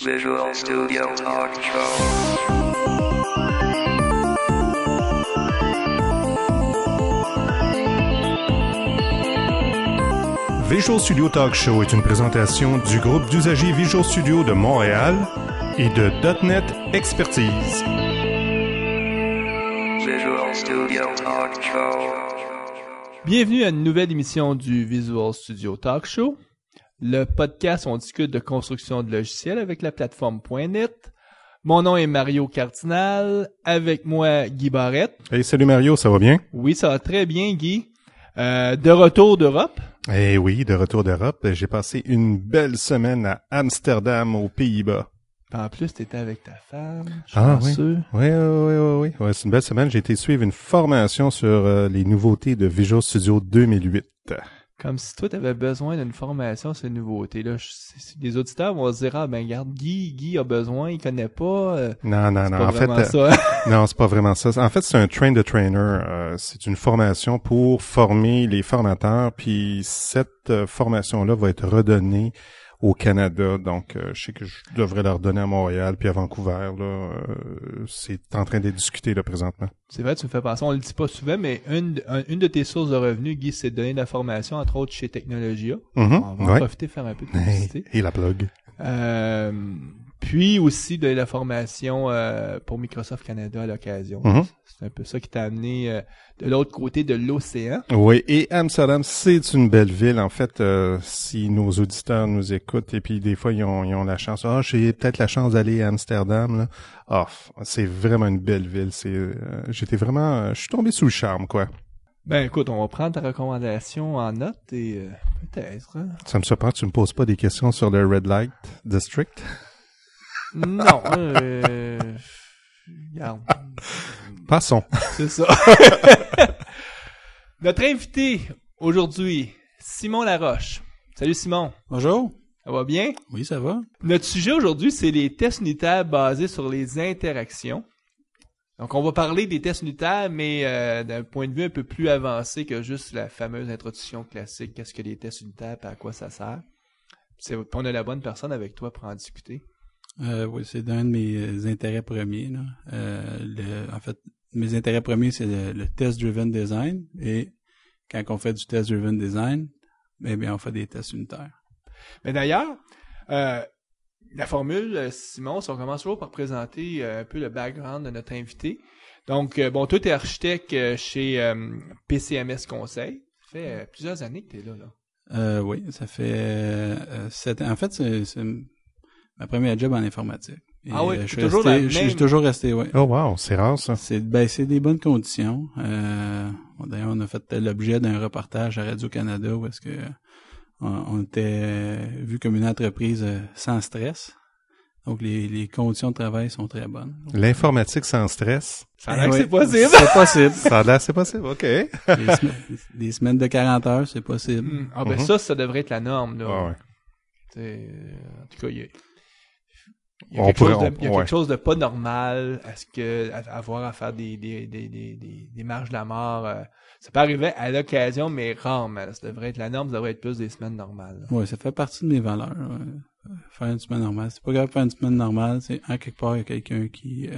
Visual Studio Talk Show. Visual Studio Talk Show est une présentation du groupe d'usagers Visual Studio de Montréal et de .NET Expertise. Visual Studio Talk Show. Bienvenue à une nouvelle émission du Visual Studio Talk Show. Le podcast où on discute de construction de logiciels avec la plateforme .NET. Mon nom est Mario Cardinal. Avec moi, Guy Barrette. Hey, salut Mario, ça va bien? Oui, ça va très bien, Guy. De retour d'Europe. Eh oui, de retour d'Europe. J'ai passé une belle semaine à Amsterdam, aux Pays-Bas. En plus, t'étais avec ta femme. Oui. Oui. Ouais, c'est une belle semaine. J'ai été suivre une formation sur les nouveautés de Visual Studio 2008. Comme si toi, t'avais besoin d'une formation sur les nouveautés. Là, les auditeurs vont se dire, ah ben regarde, Guy a besoin, il connaît pas. Non. En fait, ça. non, c'est pas vraiment ça. En fait, c'est un train the trainer. C'est une formation pour former les formateurs. Puis cette formation-là va être redonnée au Canada. Donc, je sais que je devrais la redonner à Montréal puis à Vancouver. Là, c'est en train d'être discuté là présentement. C'est vrai, tu me fais penser, on le dit pas souvent, mais une de tes sources de revenus, Guy, c'est de donner de la formation, entre autres chez Technologia. On va en profiter faire un peu de publicité. Et la plug. Puis aussi de la formation pour Microsoft Canada à l'occasion. C'est un peu ça qui t'a amené de l'autre côté de l'océan. Oui, et Amsterdam, c'est une belle ville. En fait, si nos auditeurs nous écoutent et puis des fois ils ont la chance, j'ai peut-être la chance d'aller à Amsterdam là. C'est vraiment une belle ville. Je suis tombé sous le charme quoi. Ben écoute, on va prendre ta recommandation en note et peut-être. Hein? Ça me surprend que tu me poses pas des questions sur le Red Light District. Non, regarde. Passons. C'est ça. Notre invité aujourd'hui, Simon Laroche. Salut Simon. Bonjour. Ça va bien? Oui, ça va. Notre sujet aujourd'hui, c'est les tests unitaires basés sur les interactions. Donc, on va parler des tests unitaires, mais d'un point de vue un peu plus avancé que juste la fameuse introduction classique. Qu'est-ce que les tests unitaires et à quoi ça sert? On a la bonne personne avec toi pour en discuter. Oui, c'est d'un de mes intérêts premiers. Là. En fait, mes intérêts premiers, c'est le test-driven design. Et quand on fait du test-driven design, eh bien, on fait des tests unitaires. Mais d'ailleurs, la formule, Simon, si on commence toujours par présenter un peu le background de notre invité. Donc, toi, tu es architecte chez PCMS Conseil. Ça fait plusieurs années que tu es là. Oui, ça fait 7 ans. En fait, c'est ma première job en informatique. Et, oui, je suis toujours resté, oui. Oh wow, c'est rare ça. C'est des bonnes conditions. D'ailleurs, on a fait l'objet d'un reportage à Radio-Canada où est-ce que on était vu comme une entreprise sans stress. Donc, les conditions de travail sont très bonnes. L'informatique sans stress. Ça a l'air que c'est possible. C'est possible. Ça a l'air, c'est possible, OK. Des semaines de 40 heures, c'est possible. Ça devrait être la norme, là. Ah ouais. En tout cas, il y a quelque chose de pas normal à avoir à faire des marches de la mort. Ça peut arriver à l'occasion, mais rarement. Ça devrait être la norme, ça devrait être plus des semaines normales. Oui, ça fait partie de mes valeurs. Faire une semaine normale. C'est pas grave de faire une semaine normale, c'est en quelque part, il y a quelqu'un qui...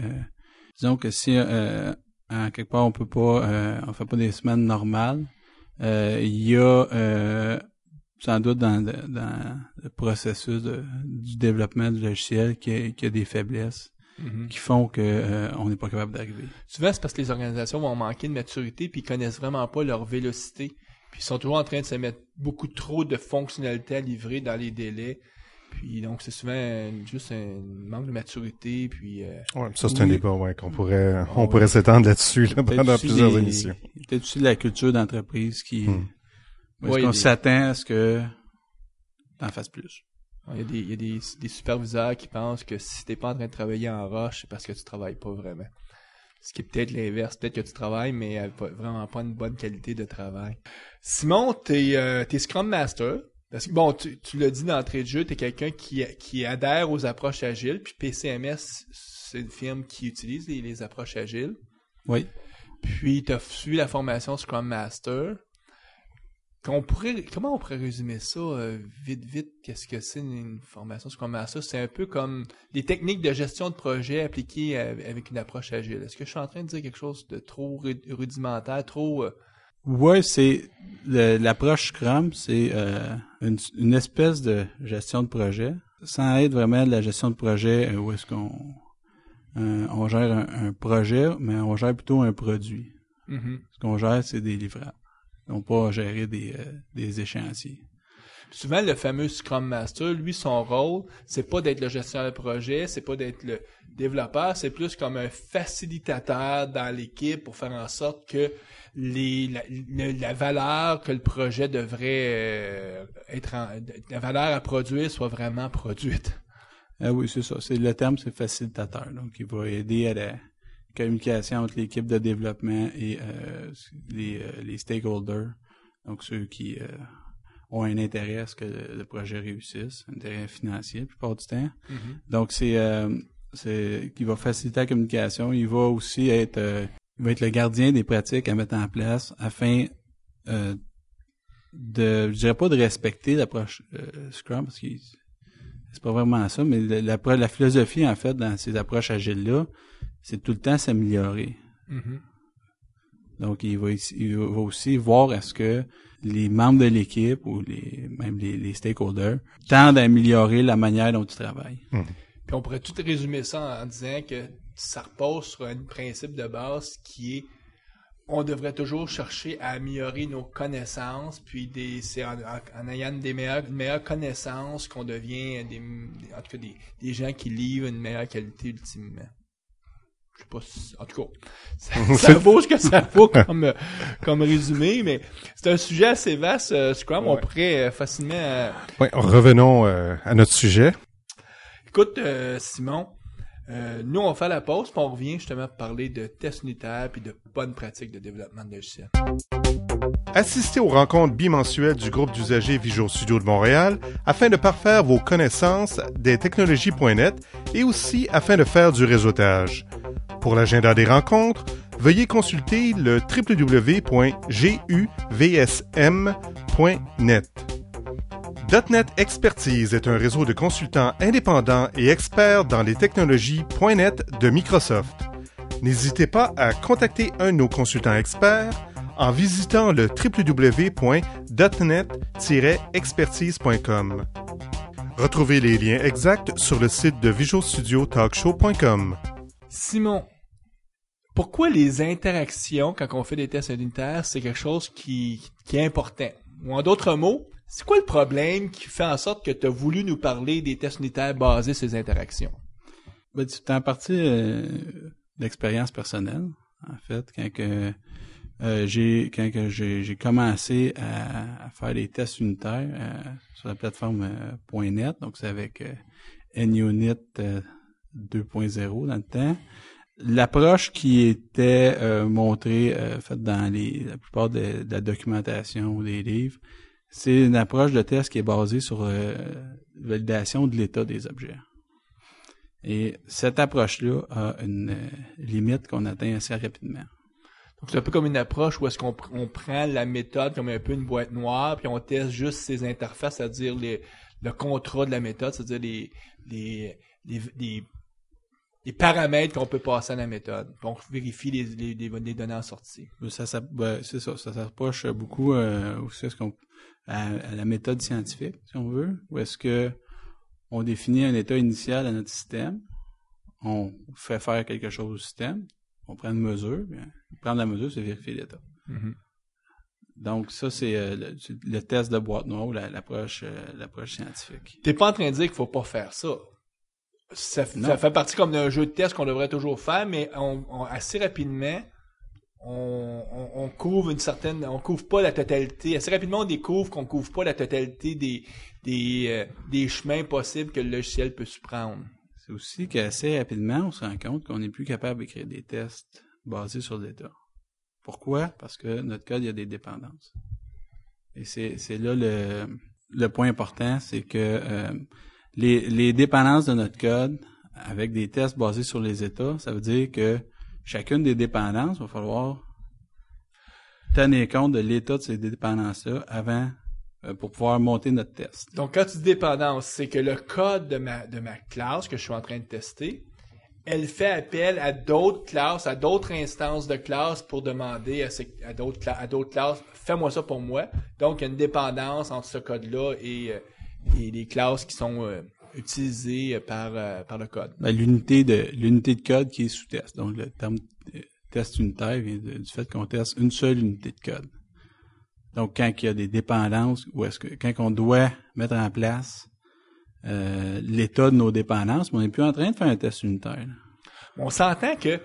disons que si en quelque part on peut pas... on fait pas des semaines normales, il y a... sans doute dans le processus du développement du logiciel qu'il y a des faiblesses qui font que on n'est pas capable d'arriver. Souvent, c'est parce que les organisations vont manquer de maturité puis ils connaissent vraiment pas leur vélocité. Puis ils sont toujours en train de se mettre beaucoup trop de fonctionnalités à livrer dans les délais. Puis donc, c'est souvent juste un manque de maturité. Puis ça, c'est un débat qu'on pourrait s'étendre là-dessus pendant plusieurs émissions. Peut-être aussi de la culture d'entreprise qui... Est-ce qu'on s'attend à ce que t'en fasses plus? Il y a des superviseurs qui pensent que si t'es pas en train de travailler en rush, c'est parce que tu travailles pas vraiment. Ce qui est peut-être l'inverse. Peut-être que tu travailles, mais vraiment pas une bonne qualité de travail. Simon, t'es Scrum Master. Parce que, tu l'as dit d'entrée de jeu, t'es quelqu'un qui adhère aux approches agiles. Puis PCMS, c'est une firme qui utilise les approches agiles. Oui. Puis t'as suivi la formation Scrum Master. Comment on pourrait résumer ça vite? Qu'est-ce que c'est une formation Scrum Master? C'est un peu comme des techniques de gestion de projet appliquées avec une approche agile. Est-ce que je suis en train de dire quelque chose de trop rudimentaire, trop... Ouais, c'est l'approche Scrum, c'est une espèce de gestion de projet, sans être vraiment de la gestion de projet où est-ce qu'on on gère un projet, mais on gère plutôt un produit. Mm-hmm. Ce qu'on gère, c'est des livrables. On pas gérer des échéanciers. Souvent, le fameux Scrum Master, lui, son rôle, c'est pas d'être le gestionnaire de projet, c'est pas d'être le développeur, c'est plus comme un facilitateur dans l'équipe pour faire en sorte que la valeur que le projet devrait la valeur à produire soit vraiment produite. Ah oui, c'est ça. Le terme, c'est facilitateur. Donc, il va aider à la communication entre l'équipe de développement et les stakeholders. Donc, ceux qui ont un intérêt à ce que le projet réussisse, un intérêt financier la plupart du temps. Mm-hmm. Donc, c'est qui va faciliter la communication. Il va aussi être le gardien des pratiques à mettre en place afin je dirais pas de respecter l'approche Scrum, parce que c'est pas vraiment ça, mais la philosophie, en fait, dans ces approches agiles-là, c'est tout le temps s'améliorer. Mm-hmm. Donc, il va aussi voir est-ce que les membres de l'équipe ou même les stakeholders tendent à améliorer la manière dont ils travaillent. Mm-hmm. Puis on pourrait tout résumer ça en disant que ça repose sur un principe de base qui est on devrait toujours chercher à améliorer nos connaissances, puis c'est en ayant des meilleures connaissances qu'on devient en tout cas des gens qui livrent une meilleure qualité ultimement. Je sais pas si, en tout cas, ça vaut ce que ça vaut comme résumé, mais c'est un sujet assez vaste, Scrum, on pourrait facilement... Oui, revenons à notre sujet. Écoute, Simon, nous, on fait la pause, puis on revient justement pour parler de tests unitaires puis de bonnes pratiques de développement de logiciels. Assistez aux rencontres bimensuelles du groupe d'usagers Visual Studio de Montréal afin de parfaire vos connaissances des technologies.net et aussi afin de faire du réseautage. Pour l'agenda des rencontres, veuillez consulter le www.guvsm.net. .NET Expertise est un réseau de consultants indépendants et experts dans les technologies .NET de Microsoft. N'hésitez pas à contacter un de nos consultants experts en visitant le www.net-expertise.com. Retrouvez les liens exacts sur le site de visualstudiotalkshow.com. Simon, pourquoi les interactions, quand on fait des tests unitaires, c'est quelque chose qui est important? Ou en d'autres mots, c'est quoi le problème qui fait en sorte que tu as voulu nous parler des tests unitaires basés sur ces interactions? Ben, c'est en partie d'expérience personnelle, en fait, quand j'ai commencé à faire des tests unitaires sur la plateforme .NET, donc c'est avec NUnit 2.0 dans le temps. L'approche qui était montrée, faite dans la plupart de la documentation ou des livres, c'est une approche de test qui est basée sur validation de l'état des objets. Et cette approche-là a une limite qu'on atteint assez rapidement. Donc c'est un peu comme une approche où est-ce qu'on prend la méthode comme un peu une boîte noire, puis on teste juste ses interfaces, c'est-à-dire le contrat de la méthode, c'est-à-dire les paramètres qu'on peut passer à la méthode. Donc, on vérifie les données en sortie. C'est ça, ça s'approche beaucoup aussi à la méthode scientifique, si on veut, où est-ce que on définit un état initial à notre système, on fait faire quelque chose au système, on prend une mesure, prendre la mesure, c'est vérifier l'état. Mm-hmm. Donc, ça, c'est le test de boîte noire ou l'approche scientifique. T'es pas en train de dire qu'il faut pas faire ça. Ça fait partie comme d'un jeu de test qu'on devrait toujours faire, mais assez rapidement, on couvre on couvre pas la totalité. Assez rapidement, on découvre qu'on couvre pas la totalité des chemins possibles que le logiciel peut se prendre. C'est aussi qu'assez rapidement, on se rend compte qu'on n'est plus capable d'écrire des tests basés sur l'état. Pourquoi? Parce que notre code, il y a des dépendances. Et c'est là le point important, c'est que les dépendances de notre code, avec des tests basés sur les états, ça veut dire que chacune des dépendances, va falloir tenir compte de l'état de ces dépendances-là avant pour pouvoir monter notre test. Donc, quand tu dis dépendance, c'est que le code de ma classe que je suis en train de tester, elle fait appel à d'autres classes, à d'autres instances de classe pour demander à d'autres classes, fais-moi ça pour moi. Donc, il y a une dépendance entre ce code-là et les classes qui sont utilisées par le code. Ben, l'unité de code qui est sous test. Donc, le terme test unitaire vient du fait qu'on teste une seule unité de code. Donc, quand il y a des dépendances, ou est-ce que quand on doit mettre en place l'état de nos dépendances, mais on n'est plus en train de faire un test unitaire. On s'entend que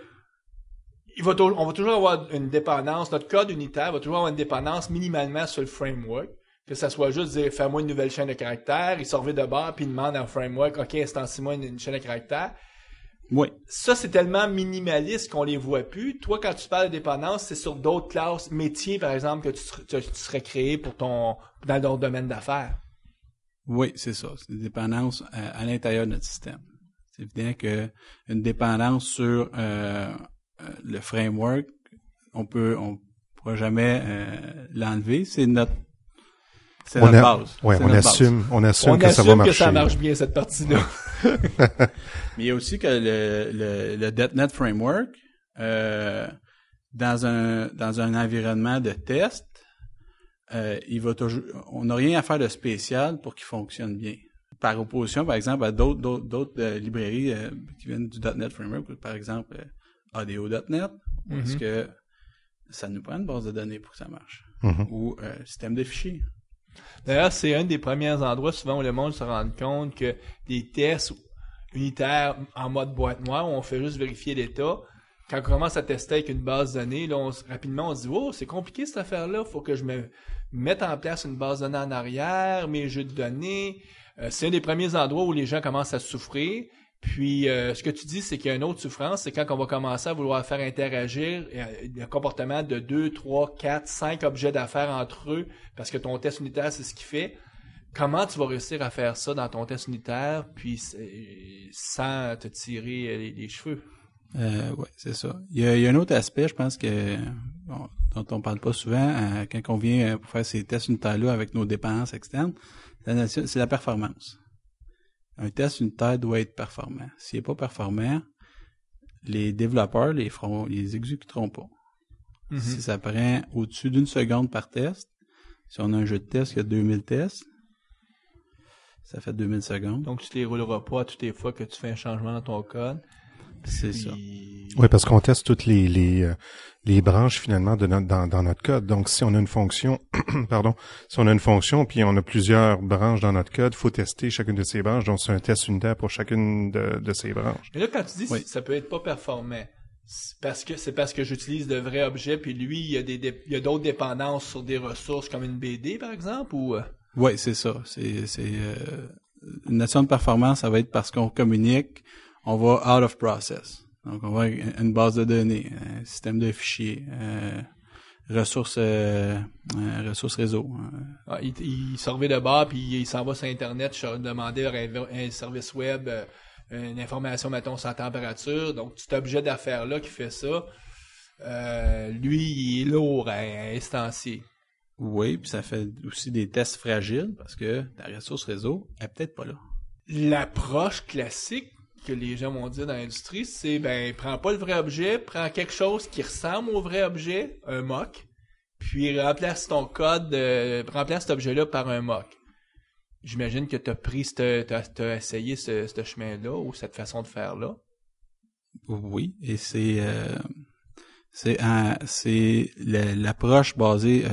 on va toujours avoir une dépendance, notre code unitaire va toujours avoir une dépendance minimalement sur le framework, que ça soit juste dire fais-moi une nouvelle chaîne de caractères, il se revient de bord puis il demande à un framework, ok, instancie-moi une chaîne de caractères. Oui. Ça, c'est tellement minimaliste qu'on les voit plus. Toi, quand tu parles de dépendance, c'est sur d'autres classes métiers, par exemple, que tu serais créé dans d'autres domaines d'affaires. Oui, c'est ça. C'est des dépendances à l'intérieur de notre système. C'est évident que une dépendance sur le framework, on pourra jamais l'enlever. C'est notre base. Ouais, c'est on notre assume, base. on assume que ça va marcher. Que ça marche bien, cette partie-là. Mais il y a aussi que le .NET Framework, dans un environnement de test, on n'a rien à faire de spécial pour qu'il fonctionne bien. Par opposition, par exemple, à d'autres librairies qui viennent du .NET Framework, par exemple ADO.NET, parce que ça nous prend une base de données pour que ça marche. Ou système de fichiers. D'ailleurs, c'est un des premiers endroits souvent où le monde se rend compte que des tests unitaires en mode boîte noire, où on fait juste vérifier l'état, quand on commence à tester avec une base de données, là, rapidement, on se dit « Oh, c'est compliqué cette affaire-là, faut que je me mette en place une base de données en arrière, mes jeux de données. » C'est un des premiers endroits où les gens commencent à souffrir. Puis, ce que tu dis, c'est qu'il y a une autre souffrance, c'est quand on va commencer à vouloir faire interagir le comportement de 2, 3, 4, 5 objets d'affaires entre eux, parce que ton test unitaire, c'est ce qu'il fait. Comment tu vas réussir à faire ça dans ton test unitaire, puis sans te tirer les cheveux? Oui, c'est ça. Il y a un autre aspect, je pense que dont on parle pas souvent quand on vient pour faire ces tests unitaires-là avec nos dépendances externes, c'est la performance. Un test unitaire doit être performant. S'il n'est pas performant, les développeurs les exécuteront pas. Si ça prend au-dessus d'une seconde par test, si on a un jeu de test qui a 2000 tests, ça fait 2000 secondes. Donc, tu ne les rouleras pas toutes les fois que tu fais un changement dans ton code. C'est ça. Oui, parce qu'on teste toutes les branches finalement dans notre code. Donc, si on a une fonction, si on a une fonction puis on a plusieurs branches dans notre code, faut tester chacune de ces branches. Donc, c'est un test unitaire pour chacune de ces branches. Et là, quand tu dis ça peut être pas performant, c'est parce que j'utilise de vrais objets puis lui, il y a d'autres dépendances sur des ressources comme une BD, par exemple, ou... Oui, c'est ça. C'est une notion de performance, ça va être parce qu'on communique, on va out of process. Donc, on va avoir une base de données, un système de fichiers, ressources réseau. Il se revient de bord, puis il s'en va sur Internet demander un service web, une information, mettons, sur la température. Donc, cet objet d'affaires-là qui fait ça, lui, il est lourd à instancier. Oui, puis ça fait aussi des tests fragiles, parce que la ressource réseau est peut-être pas là. L'approche classique que les gens vont dire dans l'industrie, c'est prends pas le vrai objet, prends quelque chose qui ressemble au vrai objet, un mock, puis remplace ton code, remplace cet objet-là par un mock. J'imagine que t'as essayé ce chemin-là ou cette façon de faire-là. Oui, et c'est l'approche basée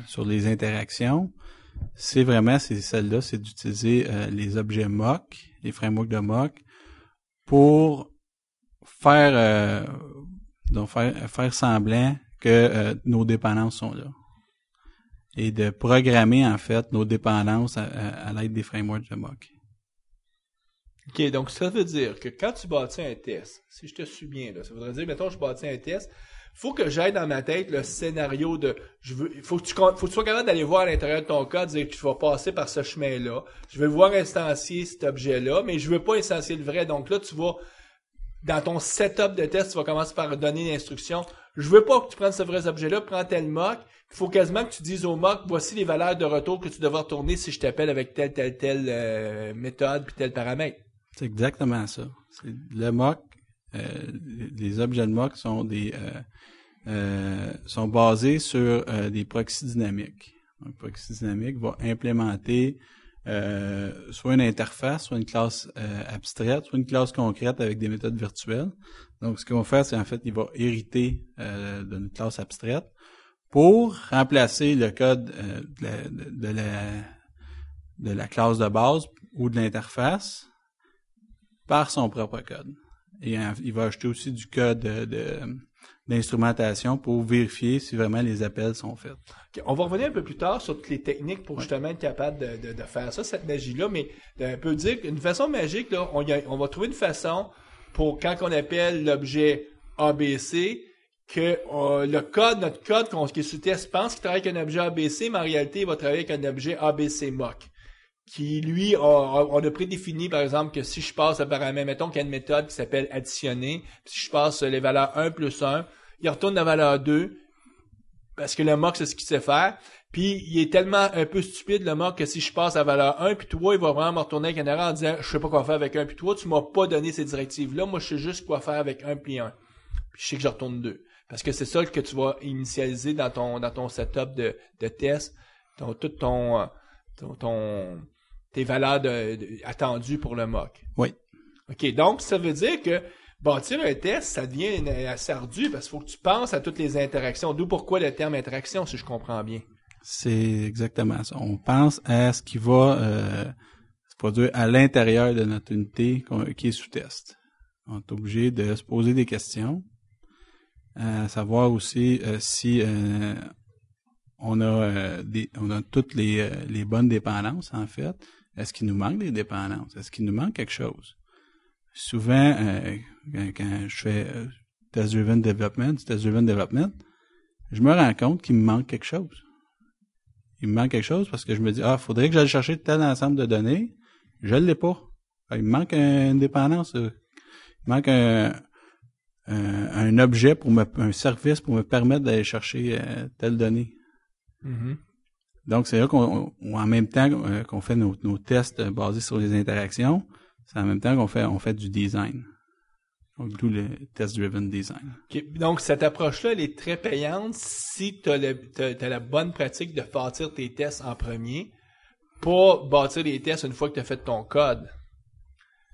sur les interactions. C'est celle-là, c'est d'utiliser les objets mock, les frameworks de mock, pour faire semblant que nos dépendances sont là. Et de programmer, en fait, nos dépendances à l'aide des frameworks de mock. OK, donc ça veut dire que quand tu bâtis un test, si je te suis bien, là, ça voudrait dire, mettons, je bâtis un test, faut que j'aille dans ma tête le scénario de faut que tu sois capable d'aller voir à l'intérieur de ton code, dire que tu vas passer par ce chemin-là. Je vais voir instancier cet objet-là, mais je veux pas instancier le vrai. Donc là, tu vas dans ton setup de test, tu vas commencer par donner l'instruction. Je veux pas que tu prennes ce vrai objet-là, prends tel mock. Il faut quasiment que tu dises au mock, voici les valeurs de retour que tu devras retourner si je t'appelle avec telle méthode puis tel paramètre. C'est exactement ça. Le mock, les objets de mock sont sont basés sur des proxys dynamiques. Donc, proxy dynamique va implémenter soit une interface, soit une classe abstraite, soit une classe concrète avec des méthodes virtuelles. Donc, ce qu'il va faire, c'est en fait, il va hériter d'une classe abstraite pour remplacer le code de la classe de base ou de l'interface par son propre code. Et il va ajouter aussi du code d'instrumentation pour vérifier si vraiment les appels sont faits. Okay, on va revenir un peu plus tard sur toutes les techniques pour justement être capable de faire ça, cette magie-là, mais on peut dire qu'une façon magique, là, on va trouver une façon pour quand on appelle l'objet ABC, que notre code qui est sous test pense qu'il travaille avec un objet ABC, mais en réalité, il va travailler avec un objet ABC mock. Qui, lui, on a prédéfini, par exemple, que si je passe le paramètre, mettons qu'il y a une méthode qui s'appelle additionner, puis si je passe les valeurs 1 plus 1, il retourne la valeur 2, parce que le mock, c'est ce qu'il sait faire, puis il est tellement un peu stupide, le mock, que si je passe la valeur 1 puis 3, il va vraiment me retourner avec un erreur en disant, je sais pas quoi faire avec 1 puis 3, tu m'as pas donné ces directives-là, moi, je sais juste quoi faire avec 1 puis 1. Puis je sais que je retourne 2. Parce que c'est ça que tu vas initialiser dans ton setup de test, tes valeurs attendues pour le mock. Oui. OK, donc ça veut dire que bâtir un test, ça devient assez ardu parce qu'il faut que tu penses à toutes les interactions. D'où pourquoi le terme interaction, si je comprends bien. C'est exactement ça. On pense à ce qui va se produire à l'intérieur de notre unité qui est sous test. On est obligé de se poser des questions, savoir aussi si on a toutes les bonnes dépendances, en fait. Est-ce qu'il nous manque des dépendances? Est-ce qu'il nous manque quelque chose? Souvent, quand je fais test-driven development, je me rends compte qu'il me manque quelque chose. Il me manque quelque chose parce que je me dis, faudrait que j'aille chercher tel ensemble de données. Je l'ai pas. Il me manque une dépendance. Il me manque un objet un service pour me permettre d'aller chercher telle donnée. Mm-hmm. Donc, c'est là en même temps qu'on fait nos tests basés sur les interactions, c'est en même temps on fait du design. Donc, d'où le test-driven design. Okay. Donc, cette approche-là, elle est très payante si tu as la bonne pratique de bâtir tes tests en premier, pas bâtir les tests une fois que tu as fait ton code.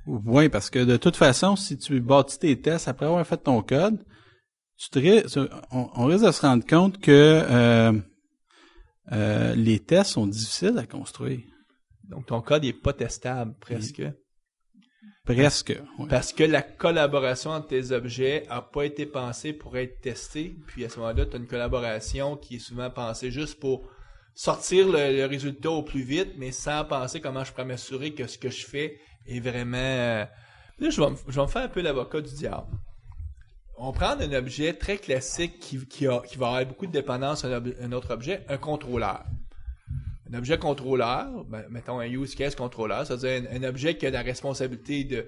Oui, parce que de toute façon, si tu bâtis tes tests après avoir fait ton code, on risque de se rendre compte que les tests sont difficiles à construire. Donc, ton code n'est pas testable, presque. Presque, oui. Parce que la collaboration entre tes objets n'a pas été pensée pour être testée. Puis, à ce moment-là, tu as une collaboration qui est souvent pensée juste pour sortir le résultat au plus vite, mais sans penser comment je pourrais m'assurer que ce que je fais est vraiment... Là, je vais me faire un peu l'avocat du diable. On prend un objet très classique qui va avoir beaucoup de dépendance à un autre objet, un contrôleur. Un objet contrôleur, mettons un use case contrôleur, c'est-à-dire un objet qui a la responsabilité de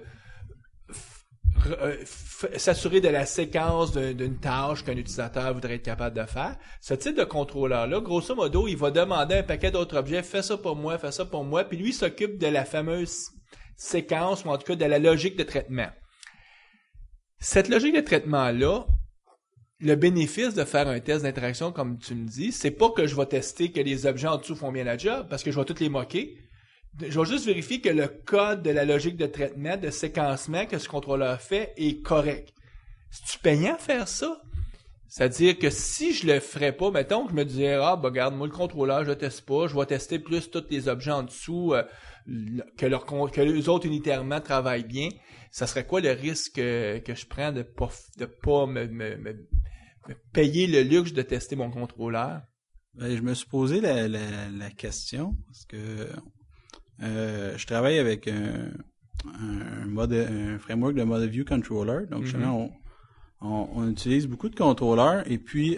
s'assurer de la séquence d'une tâche qu'un utilisateur voudrait être capable de faire. Ce type de contrôleur-là, grosso modo, il va demander à un paquet d'autres objets, fais ça pour moi, puis lui s'occupe de la fameuse séquence, ou en tout cas de la logique de traitement. Cette logique de traitement-là, le bénéfice de faire un test d'interaction, comme tu me dis, c'est pas que je vais tester que les objets en dessous font bien la job, parce que je vais tous les moquer. Je vais juste vérifier que le code de la logique de traitement, de séquencement que ce contrôleur fait est correct. C'est-tu payant à faire ça? C'est-à-dire que si je le ferais pas, mettons que je me disais, regarde, moi le contrôleur, je le teste pas, je vais tester plus tous les objets en dessous, que les autres unitairement travaillent bien. Ça serait quoi le risque que je prends de pas me payer le luxe de tester mon contrôleur? Je me suis posé la question parce que je travaille avec un framework de Model View Controller. Donc, on utilise beaucoup de contrôleurs et puis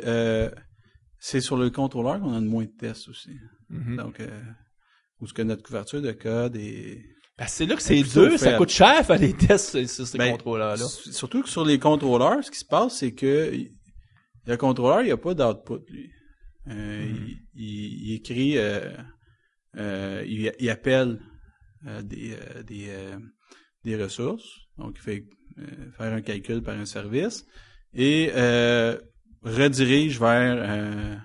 c'est sur le contrôleur qu'on a le moins de tests aussi. Mm-hmm. Donc, où est-ce que notre couverture de code est... Parce que c'est là que c'est plutôt dur, ça faible. coûte cher faire des tests sur ces Ben, contrôleurs-là. Surtout que sur les contrôleurs, ce qui se passe, c'est que le contrôleur, il n'y a pas d'output, lui. Il écrit, il appelle des ressources. Donc, il fait faire un calcul par un service et redirige vers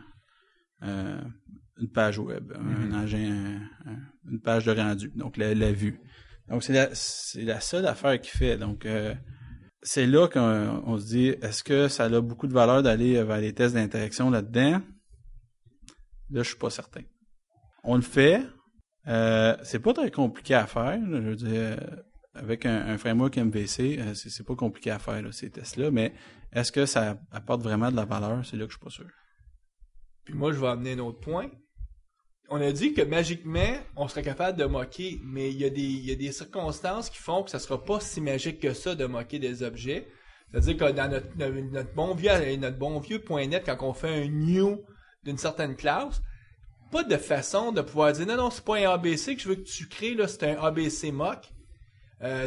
une page web, une page de rendu, donc la vue. Donc, c'est la seule affaire qu'il fait. Donc, c'est là qu'on se dit, est-ce que ça a beaucoup de valeur d'aller vers les tests d'interaction là-dedans? Là, je suis pas certain. On le fait. C'est pas très compliqué à faire. Je veux dire, avec un framework MVC, c'est pas compliqué à faire, là, ces tests-là. Mais est-ce que ça apporte vraiment de la valeur? C'est là que je suis pas sûr. Puis moi, je vais amener un autre point. On a dit que magiquement, on serait capable de moquer, mais il y a des circonstances qui font que ça sera pas si magique que ça de moquer des objets. C'est-à-dire que dans notre bon vieux .NET, quand on fait un new d'une certaine classe, pas de façon de pouvoir dire non, c'est pas un ABC que je veux que tu crées, là, c'est un ABC mock.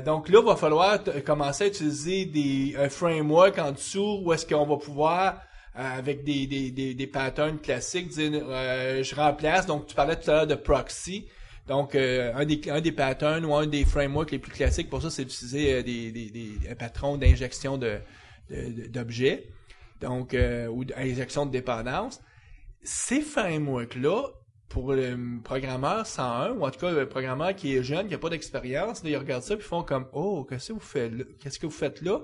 Donc là, il va falloir commencer à utiliser un framework en dessous où est-ce qu'on va pouvoir avec des patterns classiques, dire je remplace, donc tu parlais tout à l'heure de proxy, donc un des patterns ou un des frameworks les plus classiques pour ça, c'est d'utiliser un patron d'injection d'objets, donc ou d'injection de dépendance. Ces frameworks-là, pour le programmeur 101, ou en tout cas le programmeur qui est jeune, qui n'a pas d'expérience, là, ils regardent ça et ils font comme oh, qu'est-ce que vous faites là?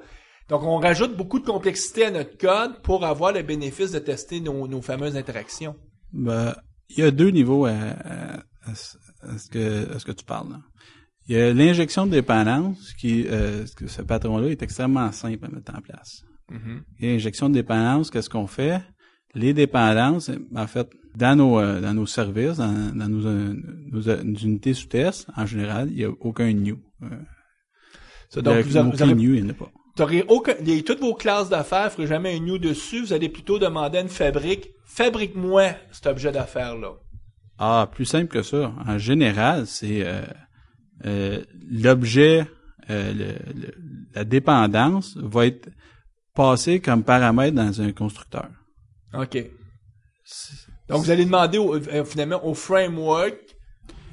Donc, on rajoute beaucoup de complexité à notre code pour avoir le bénéfice de tester nos fameuses interactions. Ben, il y a deux niveaux à ce que tu parles, là. Il y a l'injection de dépendance ce patron-là est extrêmement simple à mettre en place. Mm-hmm. Et l'injection de dépendance, qu'est-ce qu'on fait? Les dépendances, en fait, dans nos services, dans nos unités sous test, en général, il n'y a aucun new. Donc, new, il n'y en a pas. Toutes vos classes d'affaires, il ne ferait jamais un new dessus. Vous allez plutôt demander à une fabrique-moi cet objet d'affaires-là. Ah, plus simple que ça. En général, c'est l'objet, la dépendance va être passée comme paramètre dans un constructeur. OK. Donc, vous allez demander finalement au framework,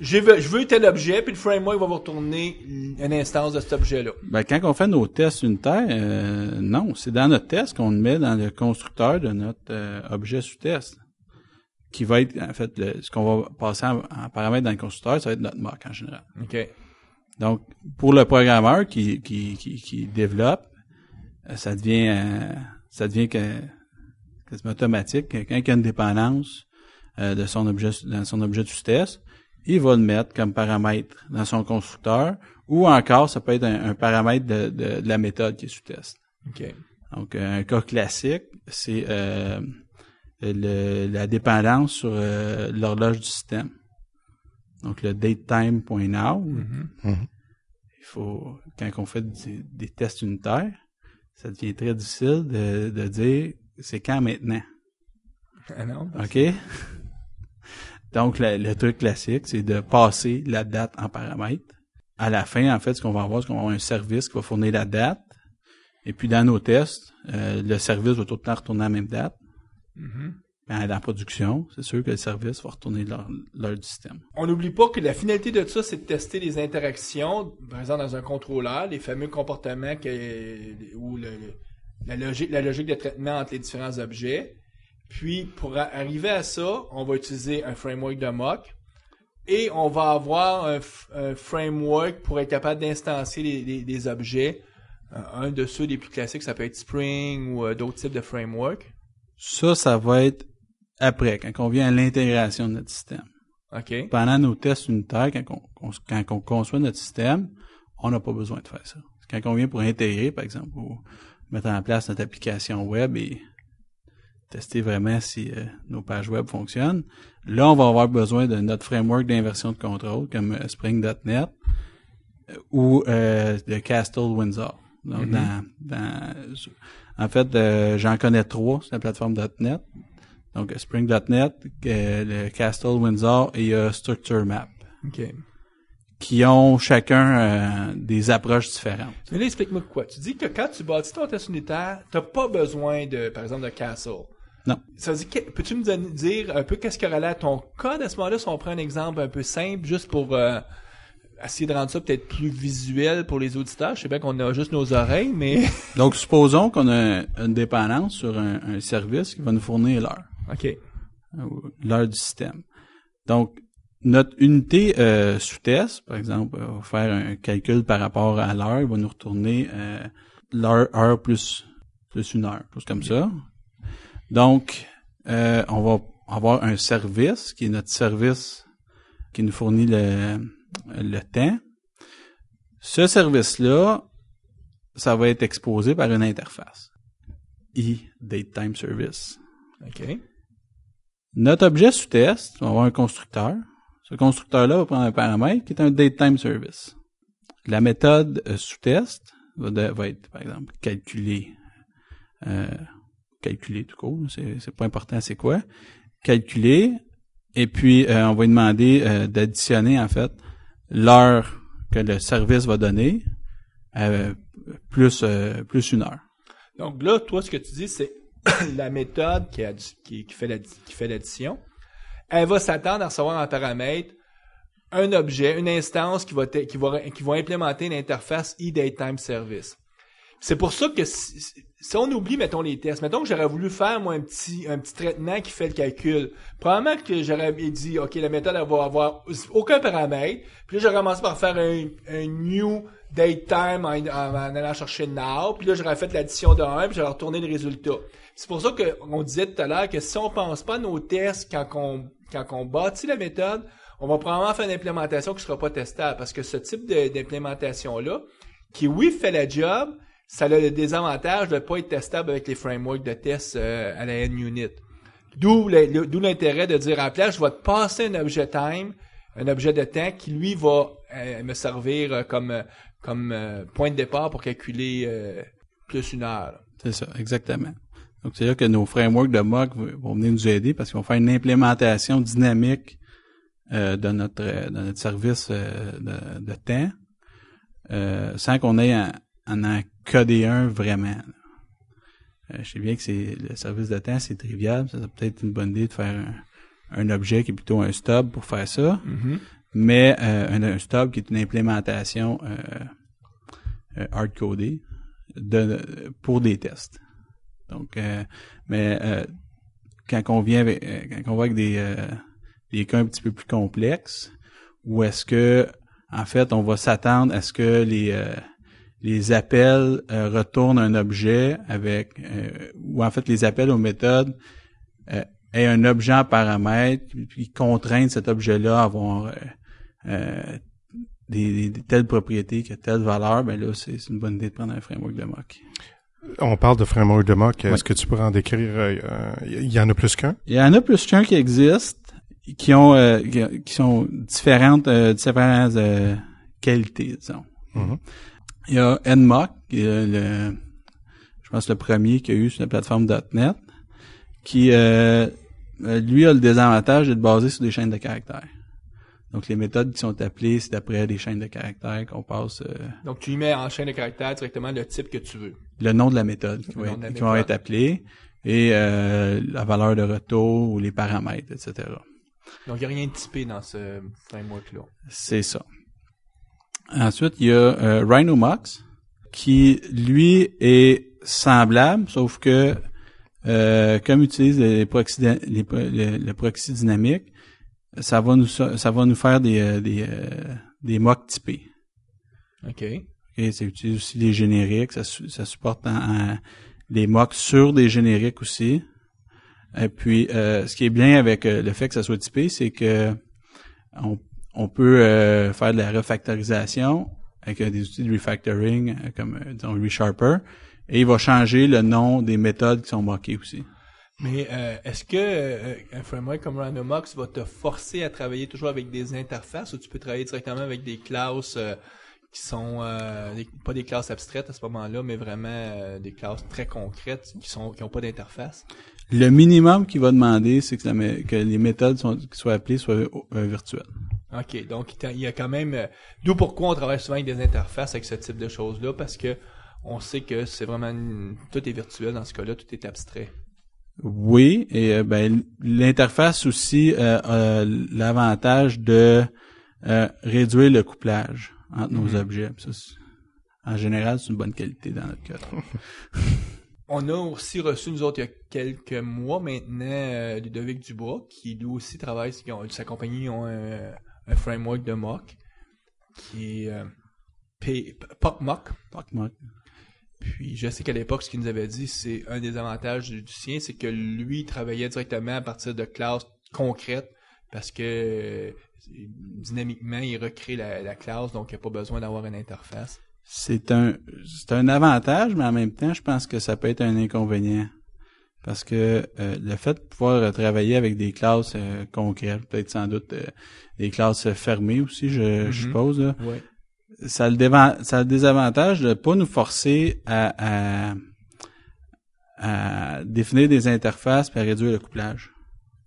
je veux tel objet, puis le framework va vous retourner une instance de cet objet-là. Ben, quand on fait nos tests unitaires, non, c'est dans notre test qu'on le met dans le constructeur de notre objet sous test, qui va être, en fait, ce qu'on va passer en paramètre dans le constructeur, ça va être notre mock en général. OK. Donc, pour le programmeur qui développe, ça devient quasiment automatique. Quand il y a une dépendance dans son objet de sous-test, il va le mettre comme paramètre dans son constructeur, ou encore, ça peut être un paramètre de la méthode qui est sous-test. OK. Donc, un cas classique, c'est la dépendance sur l'horloge du système. Donc, le datetime.now. Mm-hmm. Mhm. Il faut, quand on fait des tests unitaires, ça devient très difficile de dire c'est quand maintenant. Ah non? OK? Donc, le truc classique, c'est de passer la date en paramètre. À la fin, en fait, ce qu'on va avoir, c'est qu'on va avoir un service qui va fournir la date. Et puis, dans nos tests, le service va tout le temps retourner à la même date. Mm-hmm. Mais dans la production, c'est sûr que le service va retourner l'heure du système. On n'oublie pas que la finalité de ça, c'est de tester les interactions, par exemple dans un contrôleur, les fameux comportements ou la logique de traitement entre les différents objets. Puis, pour arriver à ça, on va utiliser un framework de mock et on va avoir un framework pour être capable d'instancier des objets. Un de ceux des plus classiques, ça peut être Spring ou d'autres types de frameworks. Ça va être après, quand on vient à l'intégration de notre système. OK. Pendant nos tests unitaires, quand on conçoit notre système, on n'a pas besoin de faire ça. Quand on vient pour intégrer, par exemple, ou mettre en place notre application web et tester vraiment si nos pages web fonctionnent, là, on va avoir besoin de notre framework d'inversion de contrôle, comme Spring.NET ou de Castle Windsor. Donc, en fait, j'en connais 3 sur la plateforme .NET. Donc, Spring.NET, le Castle Windsor et Structure Map. OK. qui ont chacun des approches différentes. Mais là, explique-moi quoi. Tu dis que quand tu bâtis ton test unitaire, t'as pas besoin de, par exemple, de Castle. Non. Ça veut dire peux-tu me dire un peu qu'est-ce qu'il y aurait là ton code à ce moment-là, si on prend un exemple un peu simple, juste pour essayer de rendre ça peut-être plus visuel pour les auditeurs. Je sais bien qu'on a juste nos oreilles, mais... Donc, supposons qu'on a une dépendance sur un service qui va nous fournir l'heure. OK. L'heure du système. Donc, notre unité sous-test, par exemple, va faire un calcul par rapport à l'heure, il va nous retourner l'heure plus une heure, plus comme ça. Donc, on va avoir un service qui est notre service qui nous fournit le temps. Ce service-là, ça va être exposé par une interface. Datetime Service. OK. Notre objet sous-test, on va avoir un constructeur. Ce constructeur-là va prendre un paramètre qui est un datetime service. La méthode sous-test va être, par exemple, calculer tout court, c'est pas important c'est quoi. Calculer, et puis on va lui demander d'additionner, en fait, l'heure que le service va donner plus une heure. Donc là, toi, ce que tu dis, c'est la méthode qui fait l'addition. Elle va s'attendre à recevoir en paramètre un objet, une instance qui va implémenter l'interface eDatetime Service. C'est pour ça que si on oublie, mettons, les tests, mettons que j'aurais voulu faire, moi, un petit traitement qui fait le calcul. Probablement que j'aurais dit, OK, la méthode, elle va avoir aucun paramètre. Puis là, j'aurais commencé par faire un new datetime en allant chercher now. Puis là, j'aurais fait l'addition de 1, puis j'aurais retourné le résultat. C'est pour ça qu'on disait tout à l'heure que si on pense pas à nos tests quand on bâtit la méthode, on va probablement faire une implémentation qui sera pas testable. Parce que ce type d'implémentation-là, qui, oui, fait la job, ça a le désavantage de ne pas être testable avec les frameworks de test à la NUnit. D'où l'intérêt de dire, à la place, je vais te passer un objet time, un objet de temps qui, lui, va me servir comme point de départ pour calculer plus une heure. C'est ça, exactement. Donc, c'est là que nos frameworks de mock vont venir nous aider parce qu'ils vont faire une implémentation dynamique de notre service de temps sans qu'on ait en coder un vraiment. Je sais bien que le service de temps, c'est trivial. Ça peut être une bonne idée de faire un objet qui est plutôt un stub pour faire ça. Mm-hmm. Mais un stub qui est une implémentation hard-codée pour des tests. Donc, quand on va avec des cas un petit peu plus complexes, où est-ce que, en fait, on va s'attendre à ce que les appels retournent un objet ou en fait les appels aux méthodes aient un objet en paramètre puis contraignent cet objet-là à avoir des telles propriétés qui a telle valeur, ben là c'est une bonne idée de prendre un framework de mock. On parle de framework de mock. Oui. Est-ce que tu pourrais en décrire? Il y en a plus qu'un? Il y en a plus qu'un qui existent, qui sont différentes qualités, disons. Mm-hmm. Il y a NMock, qui est je pense le premier qu'il y a eu sur la plateforme .NET, qui lui a le désavantage d'être basé sur des chaînes de caractères. Donc les méthodes qui sont appelées, c'est d'après des chaînes de caractères qu'on passe. Donc tu y mets en chaîne de caractères directement le type que tu veux. Le nom de la méthode qui va être appelé et la valeur de retour ou les paramètres, etc. Donc il n'y a rien de typé dans ce framework-là. C'est ça. Ensuite, il y a RhinoMox, qui, lui, est semblable, sauf que comme utilise le proxy dynamique, ça va nous faire des mocks typés. OK. Et ça utilise aussi les génériques, ça supporte les mocks sur des génériques aussi. Et puis, ce qui est bien avec le fait que ça soit typé, c'est que on peut faire de la refactorisation avec des outils de refactoring comme disons ReSharper et il va changer le nom des méthodes qui sont mockées aussi. Mais est-ce que un framework comme RhinoMox va te forcer à travailler toujours avec des interfaces ou tu peux travailler directement avec des classes qui sont pas des classes abstraites à ce moment-là, mais vraiment des classes très concrètes qui ont pas d'interface? Le minimum qu'il va demander, c'est que les méthodes qui soient appelées soient virtuelles. OK, donc il y a quand même... d'où pourquoi on travaille souvent avec des interfaces avec ce type de choses-là, parce que on sait que c'est vraiment... tout est virtuel dans ce cas-là, tout est abstrait. Oui, et l'interface aussi a l'avantage de réduire le couplage entre nos objets. Ça, en général, c'est une bonne qualité dans notre cas. On a aussi reçu, nous autres, il y a quelques mois maintenant, Ludovic Dubois, qui lui aussi travaille, sa compagnie ont un framework de mock, qui est PocMock. PocMock. Puis je sais qu'à l'époque, ce qu'il nous avait dit, c'est un des avantages du sien, c'est que lui, il travaillait directement à partir de classes concrètes, parce que dynamiquement, il recrée la classe, donc il n'y a pas besoin d'avoir une interface. C'est un avantage, mais en même temps, je pense que ça peut être un inconvénient. Parce que le fait de pouvoir travailler avec des classes concrètes, peut-être sans doute des classes fermées aussi, je suppose, là, ouais. Ça a le désavantage de pas nous forcer à définir des interfaces et à réduire le couplage.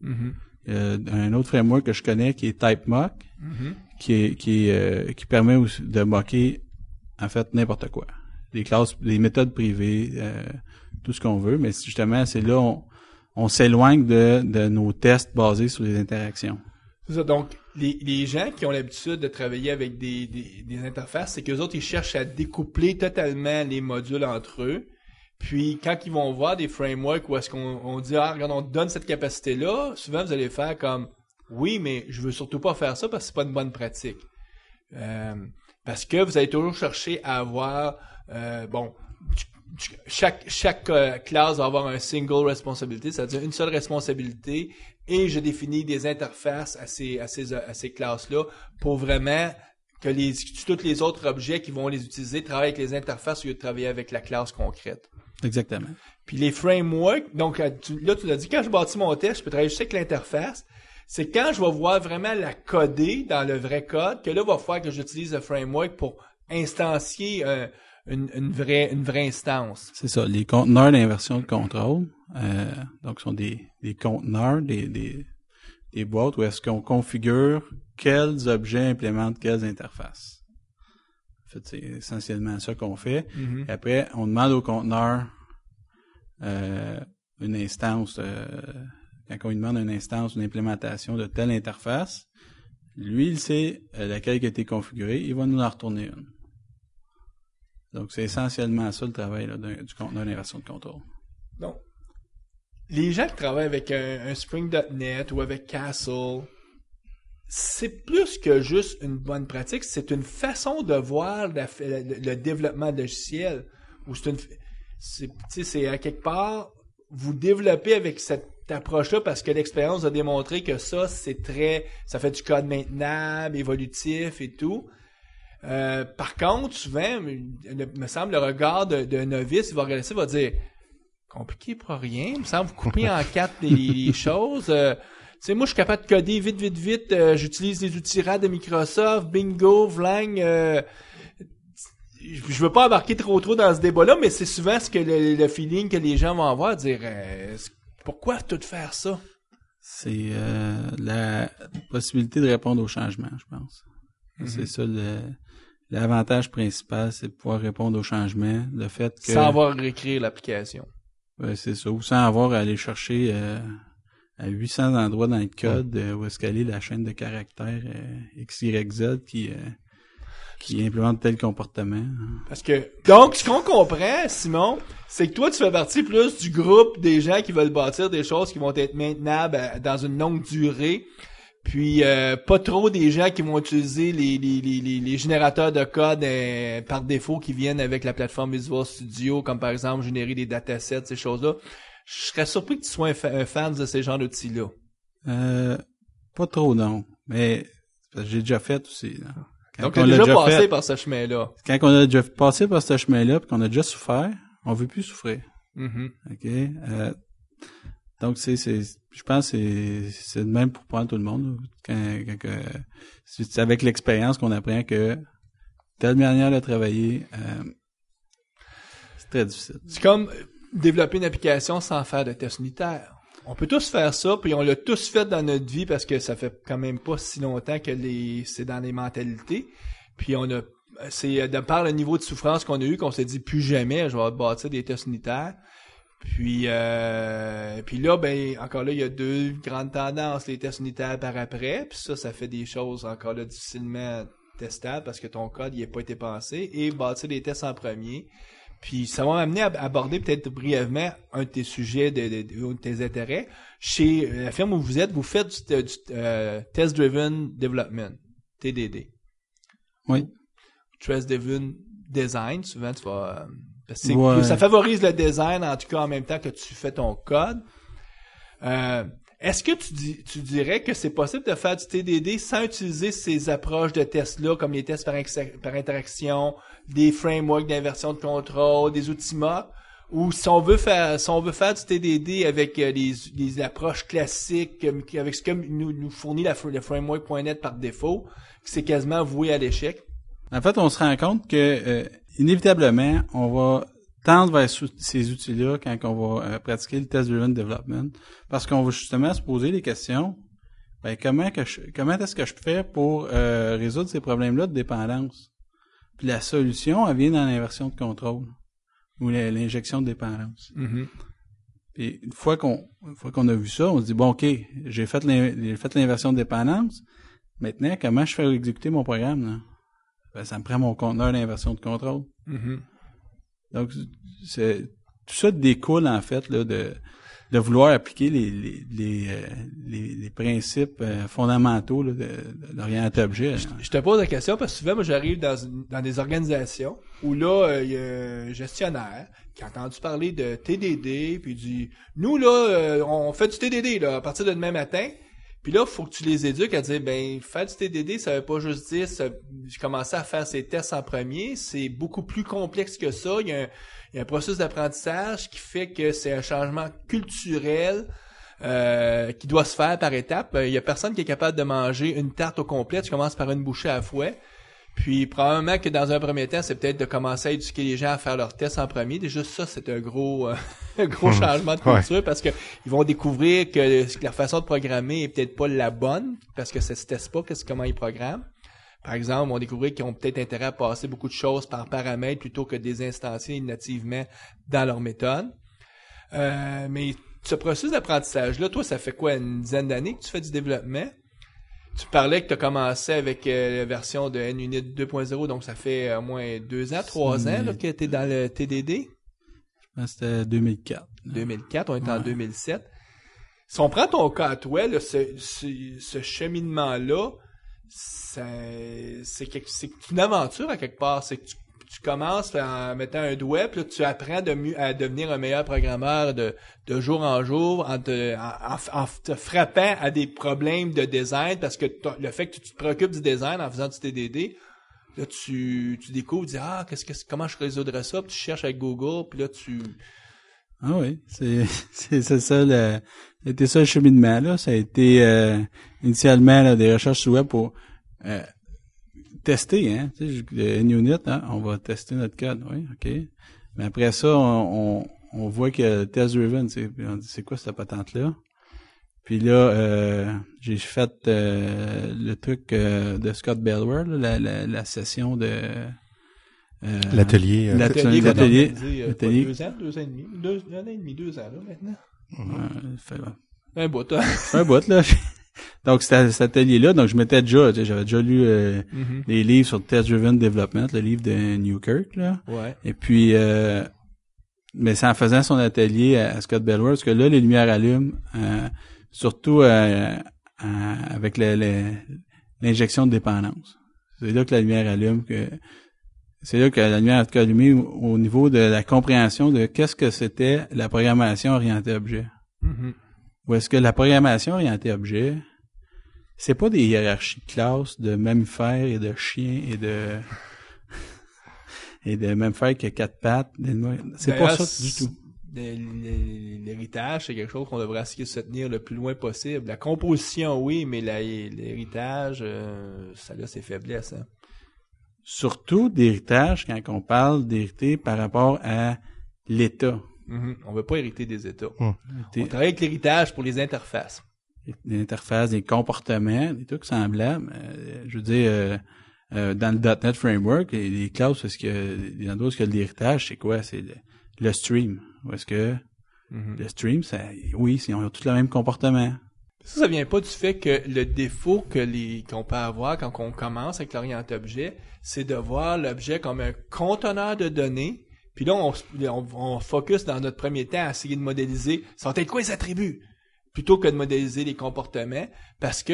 Mm-hmm. Un autre framework que je connais qui est TypeMock, qui permet aussi de mocker en fait n'importe quoi. Des classes, des méthodes privées, tout ce qu'on veut, mais justement, c'est là on s'éloigne de nos tests basés sur les interactions. C'est ça, donc les gens qui ont l'habitude de travailler avec des interfaces, c'est qu'eux autres, ils cherchent à découpler totalement les modules entre eux. Puis quand ils vont voir des frameworks où est-ce qu'on dit « Ah, regarde, on te donne cette capacité-là », souvent vous allez faire comme « Oui, mais je veux surtout pas faire ça parce que c'est pas une bonne pratique. » Parce que vous allez toujours chercher à avoir chaque classe va avoir un single responsibility, c'est-à-dire une seule responsabilité, et je définis des interfaces à ces classes-là pour vraiment que tous les autres objets qui vont les utiliser travaillent avec les interfaces au lieu de travailler avec la classe concrète. Exactement. Puis les frameworks, donc là tu l'as dit, quand je bâtis mon test, je peux travailler juste avec l'interface. C'est quand je vais voir vraiment la coder dans le vrai code que là, il va falloir que j'utilise le framework pour instancier une vraie instance. C'est ça, les conteneurs d'inversion de contrôle, donc sont des conteneurs, des boîtes où est-ce qu'on configure quels objets implémentent quelles interfaces. En fait, c'est essentiellement ça qu'on fait. Mm-hmm. Et après, on demande au conteneur une instance, quand on lui demande une instance, une implémentation de telle interface, lui, il sait laquelle qui a été configurée, il va nous en retourner une. Donc, c'est essentiellement ça le travail là, du conteneur d'inversion de contrôle. Donc, les gens qui travaillent avec un Spring.NET ou avec Castle, c'est plus que juste une bonne pratique, c'est une façon de voir le développement logiciel. Ou c'est à quelque part, vous développez avec cette approche-là parce que l'expérience a démontré que ça fait du code maintenable, évolutif et tout. Par contre, souvent, me semble, le regard d'un novice, il va regarder ça, il va dire compliqué pour rien, il me semble, vous coupez en quatre les choses. Tu sais, moi, je suis capable de coder vite. J'utilise les outils RAD de Microsoft, Bingo, Vlang. Je veux pas embarquer trop dans ce débat-là, mais c'est souvent ce que le feeling que les gens vont avoir, dire pourquoi tout faire ça? C'est la possibilité de répondre aux changements, je pense. Mm-hmm. C'est ça l'avantage principal, c'est de pouvoir répondre aux changements. Le fait que sans avoir à réécrire l'application. Ouais, c'est ça. Ou sans avoir à aller chercher à 800 endroits dans le code où est-ce qu'elle est la chaîne de caractères XYZ qui implémente tel comportement. Parce que donc, ce qu'on comprend, Simon, c'est que toi, tu fais partie plus du groupe des gens qui veulent bâtir des choses qui vont être maintenables dans une longue durée. Puis pas trop des gens qui vont utiliser les générateurs de code par défaut qui viennent avec la plateforme Visual Studio, comme par exemple générer des datasets, ces choses-là. Je serais surpris que tu sois un fan de ces genres d'outils-là. Pas trop, non. Mais j'ai déjà fait aussi. Là. Donc on a déjà passé par ce chemin-là. Quand on a déjà passé par ce chemin-là, puis qu'on a déjà souffert, on veut plus souffrir. Mm-hmm. OK? Donc, je pense que c'est de même pour prendre tout le monde. C'est avec l'expérience qu'on apprend que telle manière de travailler, c'est très difficile. C'est comme développer une application sans faire de test unitaire. On peut tous faire ça, puis on l'a tous fait dans notre vie parce que ça fait quand même pas si longtemps que c'est dans les mentalités. Puis c'est de par le niveau de souffrance qu'on a eu qu'on s'est dit plus jamais je vais bâtir des tests unitaires. Puis là, ben encore là, il y a deux grandes tendances, les tests unitaires par après, puis ça fait des choses encore là difficilement testables parce que ton code il n'a pas été pensé, et bâtir des tests en premier. Puis ça va m'amener à aborder peut-être brièvement un de tes sujets, de tes intérêts. Chez la firme où vous êtes, vous faites du Test Driven Development, TDD. Oui. Test Driven Design, souvent tu vas... parce que ça favorise le design, en tout cas en même temps que tu fais ton code. Est-ce que tu dirais que c'est possible de faire du TDD sans utiliser ces approches de tests-là, comme les tests par interaction, des frameworks d'inversion de contrôle, des outils mock, ou si on veut faire du TDD avec les approches classiques, avec ce que nous fournit le framework.net par défaut, c'est quasiment voué à l'échec? En fait, on se rend compte que inévitablement, on va tendre vers ces outils-là quand on va pratiquer le test-driven development, parce qu'on va justement se poser les questions. Ben comment est-ce que je fais pour résoudre ces problèmes-là de dépendance? Puis la solution, elle vient dans l'inversion de contrôle ou l'injection de dépendance. Mm-hmm. Puis une fois qu'on a vu ça, on se dit bon, ok, j'ai fait l'inversion de dépendance. Maintenant, comment je fais exécuter mon programme là? Ben, ça me prend mon conteneur d'inversion de contrôle. Mm-hmm. Donc, tout ça découle, en fait, là, de vouloir appliquer les principes fondamentaux là, de l'orienté-objet. Je te pose la question parce que souvent, moi, j'arrive dans des organisations où là, il y a un gestionnaire qui a entendu parler de TDD, puis il dit, nous, là, on fait du TDD là, à partir de demain matin. Puis là, il faut que tu les éduques à dire, ben, faire du TDD, ça veut pas juste dire, j'ai commencé à faire ces tests en premier, c'est beaucoup plus complexe que ça. Il y a un processus d'apprentissage qui fait que c'est un changement culturel qui doit se faire par étapes. Il y a personne qui est capable de manger une tarte au complet, tu commences par une bouchée à la fois. Puis probablement que dans un premier temps, c'est peut-être de commencer à éduquer les gens à faire leurs tests en premier. Déjà ça, c'est un gros changement de culture parce que ils vont découvrir que leur façon de programmer est peut-être pas la bonne parce que ça se teste pas comment ils programment. Par exemple, ils vont découvrir qu'ils ont peut-être intérêt à passer beaucoup de choses par paramètres plutôt que des instancier nativement dans leur méthode. Mais ce processus d'apprentissage-là, toi, ça fait quoi, une dizaine d'années que tu fais du développement? Tu parlais que tu as commencé avec la version de NUnit 2.0, donc ça fait au moins 2 ans, 3 ans là, que tu es dans le TDD. Je pense que c'était 2004. 2004, on est en 2007. Si on prend ton cas à toi, là, ce cheminement-là, c'est une aventure à quelque part. C'est que tu commences en mettant un doigt, puis là, tu apprends à devenir un meilleur programmeur de jour en jour en te frappant à des problèmes de design, parce que le fait que tu te préoccupes du design en faisant du TDD, là, tu découvres, tu dis, comment je résoudrais ça, puis tu cherches avec Google, puis là, Ah oui, c'est ça c'était ça le cheminement, là. Ça a été initialement là, des recherches sur web pour tester, hein, tu sais, le NUnit, hein, on va tester notre code, oui, ok. Mais après ça, on voit que test driven, on dit c'est quoi cette patente-là? Puis là, j'ai fait le truc de Scott Bellware, là, la session de l'atelier. l'atelier. 2 ans, 2 ans et demi, 2 ans et demi, 2 ans là maintenant. Un bout, hein. Un bout là. Donc, c'était cet atelier-là. Donc, j'avais déjà lu les livres sur Test Driven Development, le livre de Newkirk, là. Ouais. Et puis, mais c'est en faisant son atelier à Scott Bellware, parce que là, les lumières allument, surtout avec l'injection de dépendance. C'est là que la lumière allume, c'est là que la lumière a allumé au niveau de la compréhension de qu'est-ce que c'était la programmation orientée objet. Mm-hmm. Ou est-ce que la programmation orientée objet, c'est pas des hiérarchies de classes de mammifères et de chiens et de mammifères qui a 4 pattes. C'est pas ça du tout. L'héritage, c'est quelque chose qu'on devrait essayer de se tenir le plus loin possible. La composition, oui, mais l'héritage, ça a ses faiblesses. Hein. Surtout d'héritage quand on parle d'hériter par rapport à l'État. On veut pas hériter des états. Mm. On travaille avec l'héritage pour les interfaces. Des interfaces, des comportements, des trucs semblables. Je veux dire, dans le .NET Framework, les classes, parce que les endroits où il y a de l'héritage, c'est quoi? C'est le stream. Où est-ce que le stream, oui, ils ont tous le même comportement. Ça vient pas du fait que le défaut qu'on peut avoir quand on commence avec l'orienté-objet, c'est de voir l'objet comme un conteneur de données. Puis là, on focus dans notre premier temps à essayer de modéliser, ça va être quoi les attributs? Plutôt que de modéliser les comportements, parce que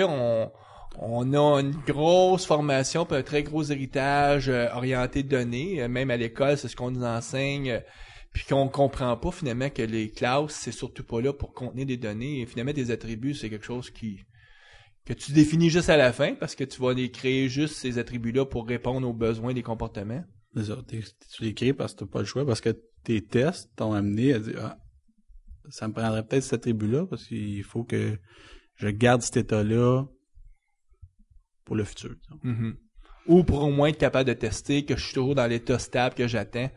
on a une grosse formation, puis un très gros héritage orienté de données. Même à l'école, c'est ce qu'on nous enseigne. Puis qu'on comprend pas finalement que les classes, c'est surtout pas là pour contenir des données. Et finalement, des attributs, c'est quelque chose que tu définis juste à la fin, parce que tu vas les créer juste ces attributs-là pour répondre aux besoins des comportements. C'est ça, tu les crées parce que t'as pas le choix, parce que tes tests t'ont amené à dire ça me prendrait peut-être cet attribut-là, parce qu'il faut que je garde cet état-là pour le futur. Ou pour au moins être capable de tester que je suis toujours dans l'état stable que j'attends.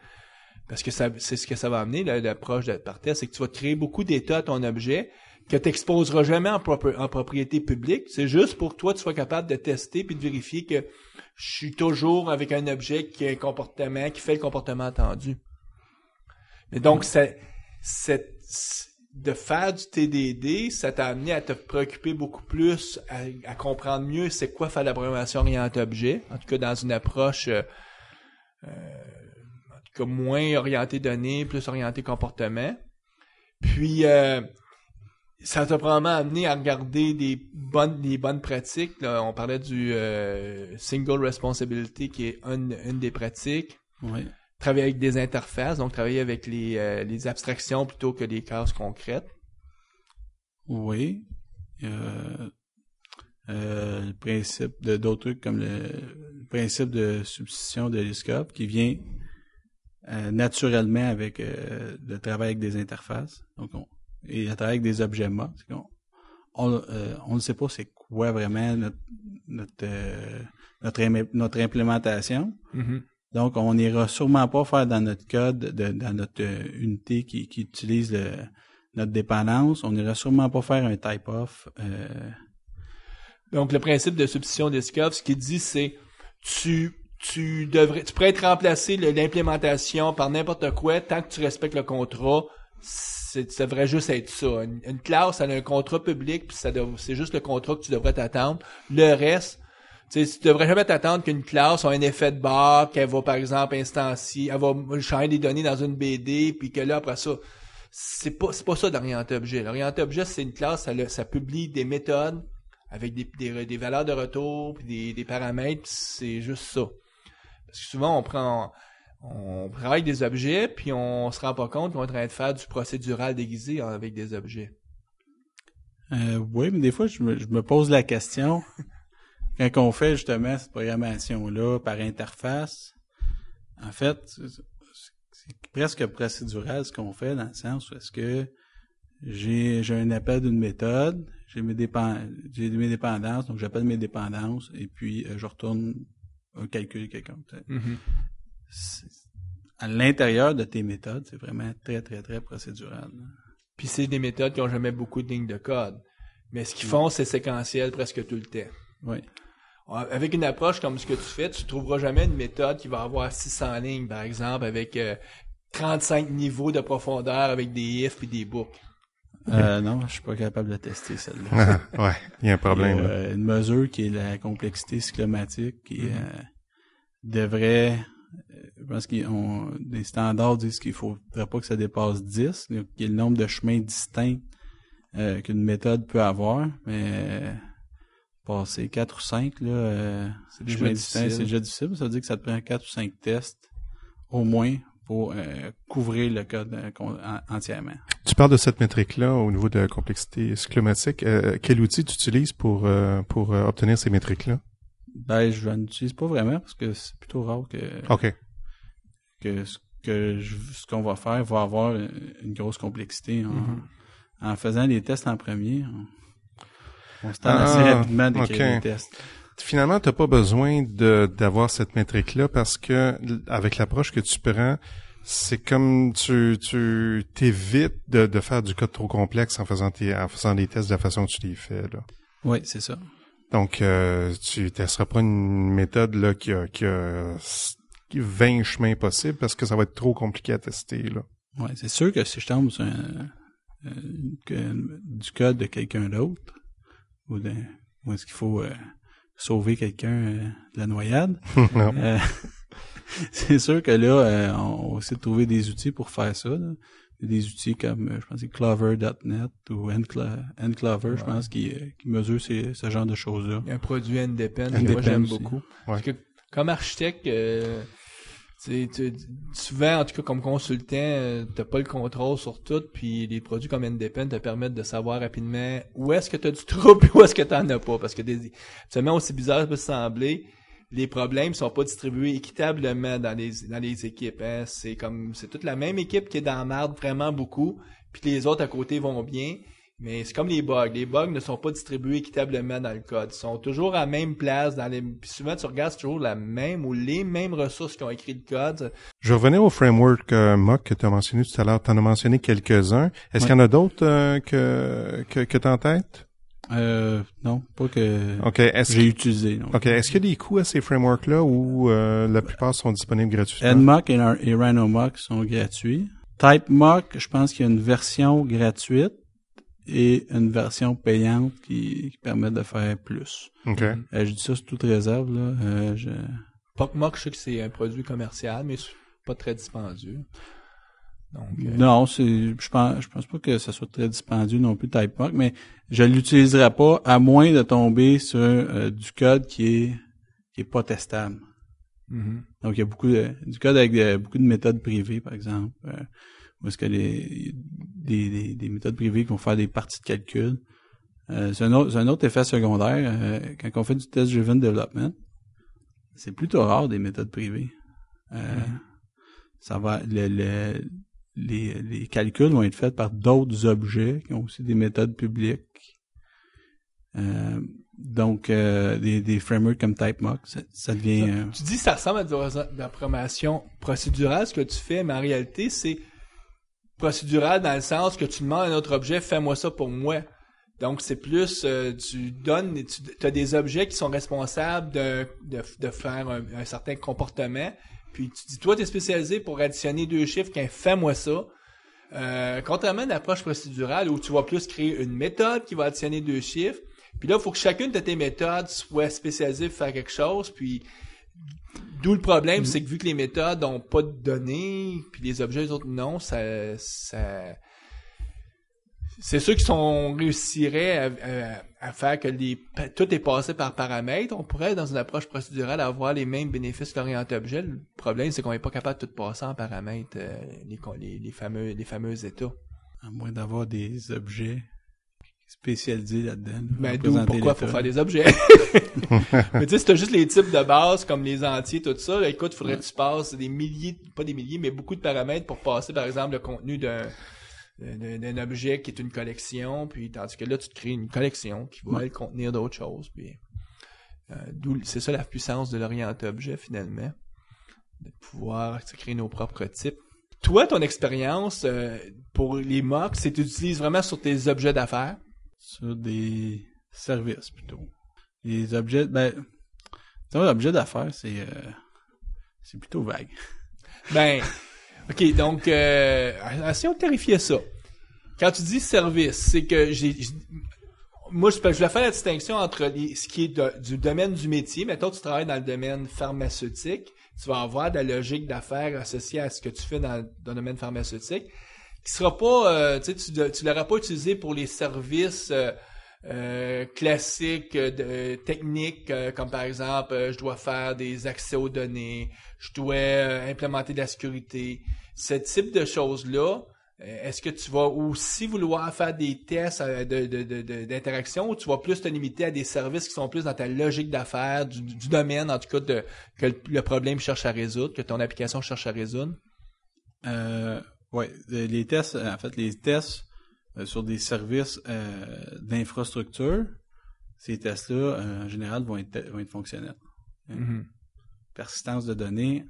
Parce que c'est ce que ça va amener, l'approche par test, c'est que tu vas créer beaucoup d'états à ton objet que tu n'exposeras jamais en propriété publique. C'est juste pour toi, tu sois capable de tester puis de vérifier que je suis toujours avec un objet qui a un comportement, qui fait le comportement attendu. Mais donc, de faire du TDD, ça t'a amené à te préoccuper beaucoup plus, à comprendre mieux c'est quoi faire la programmation orientée objet, en tout cas dans une approche comme moins orienté données, plus orienté comportement. Puis, ça t'a probablement amené à regarder des bonnes pratiques. Là, on parlait du single responsibility, qui est une des pratiques. Oui. Travailler avec des interfaces, donc travailler avec les abstractions plutôt que les classes concrètes. Oui. Le principe d'autres trucs comme le principe de substitution de l'ISCOP qui vient naturellement avec le travail avec des interfaces. Donc, et le travail avec des objets morts. On ne sait pas c'est quoi vraiment notre implémentation. Mm-hmm. Donc, on n'ira sûrement pas faire dans notre code, dans notre unité qui utilise notre dépendance, on n'ira sûrement pas faire un type-off. Donc, le principe de substitution d'ISCOP, ce qu'il dit, c'est tu pourrais être remplacé l'implémentation par n'importe quoi tant que tu respectes le contrat. Ça devrait juste être ça. Une classe, elle a un contrat public, puis c'est juste le contrat que tu devrais t'attendre. Le reste, tu devrais jamais t'attendre qu'une classe a un effet de barre, qu'elle va, par exemple, instancier, elle va changer des données dans une BD, puis que là, après ça, c'est pas ça d'orienté objet. L'orienté objet, c'est une classe, ça publie des méthodes avec des valeurs de retour, puis des paramètres, puis c'est juste ça. Parce que souvent, on travaille avec des objets, puis on se rend pas compte qu'on est en train de faire du procédural déguisé avec des objets. Oui, mais des fois, je me pose la question, quand on fait justement cette programmation-là par interface, en fait, c'est presque procédural ce qu'on fait, dans le sens où est-ce que j'ai un appel d'une méthode, j'ai mes dépendances, donc j'appelle mes dépendances, et puis je retourne un calcul quelconque. Mm-hmm. À l'intérieur de tes méthodes, c'est vraiment très, très, très procédural. Puis c'est des méthodes qui ont jamais beaucoup de lignes de code. Mais ce qu'ils font, c'est séquentiel presque tout le temps. Oui. Avec une approche comme ce que tu fais, tu trouveras jamais une méthode qui va avoir 600 lignes, par exemple, avec 35 niveaux de profondeur, avec des ifs et des boucles. Non, je suis pas capable de tester celle-là. Ouais, il y a un problème. Il y a une mesure qui est la complexité cyclomatique qui devrait... je pense des standards disent qu'il faudrait pas que ça dépasse 10, qui est le nombre de chemins distincts qu'une méthode peut avoir, mais passer 4 ou 5, là, chemins distincts, c'est déjà difficile. Ça veut dire que ça te prend 4 ou 5 tests, au moins, pour couvrir le code entièrement. Tu parles de cette métrique-là au niveau de la complexité cyclomatique. Quel outil tu utilises pour obtenir ces métriques-là? Ben, je n'en utilise pas vraiment parce que c'est plutôt rare que ce qu'on va faire va avoir une grosse complexité. En faisant les tests en premier, on se tend assez rapidement d'écrire les tests. Finalement, tu n'as pas besoin d'avoir cette métrique-là parce que avec l'approche que tu prends, C'est comme tu t'évites de faire du code trop complexe en faisant des tests de la façon que tu les fais, là. Oui, c'est ça. Donc, tu testeras pas une méthode là qui a 20 chemins possibles parce que ça va être trop compliqué à tester, là. Ouais, c'est sûr que si je tombe sur du code de quelqu'un d'autre, ou est-ce qu'il faut sauver quelqu'un de la noyade, Non. c'est sûr que là, on va essayer de trouver des outils pour faire ça, là. Des outils comme, je pense, Clover.net ou Enclover, je pense, qui mesurent ce genre de choses-là. Il y a un produit Independent que moi Independent j'aime aussi. beaucoup. Ouais. Parce que comme architecte, souvent, en tout cas comme consultant, t'as pas le contrôle sur tout, puis les produits comme Independent te permettent de savoir rapidement où est-ce que t'as du trouble et où est-ce que t'en as pas. Parce que seulement aussi bizarre ça peut sembler, les problèmes sont pas distribués équitablement dans les équipes. Hein. C'est toute la même équipe qui est dans la merde vraiment beaucoup, puis les autres à côté vont bien. Mais c'est comme les bugs. Les bugs ne sont pas distribués équitablement dans le code. Ils sont toujours à la même place. Puis souvent, tu regardes, c'est toujours la même ou les mêmes ressources qui ont écrit le code. Je revenais au framework Mock que tu as mentionné tout à l'heure. Tu en as mentionné quelques-uns. Est-ce qu'il y en a d'autres que tu as en tête? Non, pas que OK. j'ai utilisé. Non. OK. Est-ce qu'il y a des coûts à ces frameworks-là ou la plupart sont disponibles gratuitement? NMock et RhinoMock sont gratuits. TypeMock, je pense qu'il y a une version gratuite et une version payante qui permet de faire plus. OK. Je dis ça sous toute réserve, là. PocMock, je sais que c'est un produit commercial, mais c'est pas très dispendieux. Donc, Non, je pense pas que ça soit très dispendieux non plus, TypeMock, mais je l'utiliserai pas à moins de tomber sur du code qui est pas testable. mhm. Donc, il y a du code avec beaucoup de méthodes privées, par exemple. Où est-ce que des méthodes privées qui vont faire des parties de calcul. C'est un autre effet secondaire. Quand on fait du test-driven development, c'est plutôt rare des méthodes privées. Ça va, les calculs vont être faits par d'autres objets qui ont aussi des méthodes publiques. Donc, des frameworks comme TypeMock, ça devient... Tu dis que ça ressemble à de la programmation procédurale, ce que tu fais, mais en réalité, c'est procédural dans le sens que tu demandes à un autre objet, fais-moi ça pour moi. Donc, c'est plus, tu as des objets qui sont responsables de faire un certain comportement, puis tu dis, toi, tu es spécialisé pour additionner 2 chiffres, fais-moi ça. Contrairement à une approche procédurale où tu vas plus créer une méthode qui va additionner 2 chiffres, puis là, il faut que chacune de tes méthodes soit spécialisée pour faire quelque chose, puis d'où le problème, c'est que vu que les méthodes n'ont pas de données, puis les objets, les autres non, c'est ceux qui réussiraient à faire que tout est passé par paramètres. On pourrait, dans une approche procédurale, avoir les mêmes bénéfices que l'orienté objet. Le problème, c'est qu'on n'est pas capable de tout passer en paramètres, les fameux états. À moins d'avoir des objets spécialisés là-dedans. Ben, d'où pourquoi faut faire des objets. Mais tu sais, si t'as juste les types de base, comme les entiers, tout ça, là, écoute, faudrait que tu passes pas des milliers, mais beaucoup de paramètres pour passer, par exemple, le contenu d'un objet qui est une collection, puis tandis que là, tu te crées une collection qui va elle, contenir d'autres choses. Puis, c'est ça la puissance de l'orienté objet, finalement, de pouvoir créer nos propres types. Toi, ton expérience pour les mocks, c'est que tu utilises vraiment sur tes objets d'affaires? Sur des services, plutôt. Les objets, l'objet d'affaires, c'est plutôt vague. Ben, OK, donc, essayons de clarifier ça. Quand tu dis service, c'est que moi, je voulais faire la distinction entre ce qui est du domaine du métier. Mettons, tu travailles dans le domaine pharmaceutique, tu vas avoir de la logique d'affaires associée à ce que tu fais dans le domaine pharmaceutique, qui sera pas, tu l'auras pas utilisé pour les services classiques, techniques, comme par exemple, je dois faire des accès aux données, je dois implémenter de la sécurité. Ce type de choses-là, est-ce que tu vas aussi vouloir faire des tests d'interaction ou tu vas plus te limiter à des services qui sont plus dans ta logique d'affaires, du domaine, en tout cas, que le problème cherche à résoudre, que ton application cherche à résoudre? Ouais, les tests sur des services d'infrastructure, ces tests-là, en général, vont être fonctionnels. Mm-hmm. Persistance de données,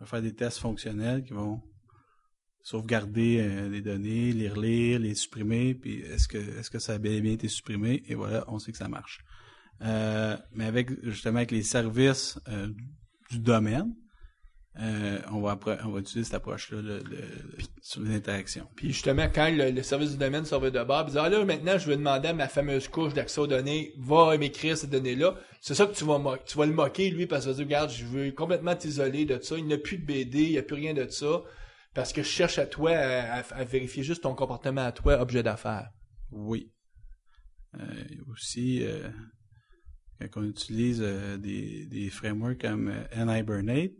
va faire des tests fonctionnels qui vont sauvegarder les données, les relire, les supprimer, puis est-ce que ça a bel et bien été supprimé, et voilà, on sait que ça marche. Mais avec les services du domaine, on va utiliser cette approche-là sur les interactions. Puis justement, quand le service du domaine servait de bord, puis là, maintenant, je vais demander à ma fameuse couche d'accès aux données, va m'écrire ces données-là. C'est ça que tu vas le moquer, lui, parce que tu vas dire, regarde, je veux complètement t'isoler de ça. Il n'y a plus de BD, il n'y a plus rien de ça. Parce que je cherche à toi à vérifier juste ton comportement à toi, objet d'affaires. Oui. Aussi, quand on utilise des frameworks comme NHibernate,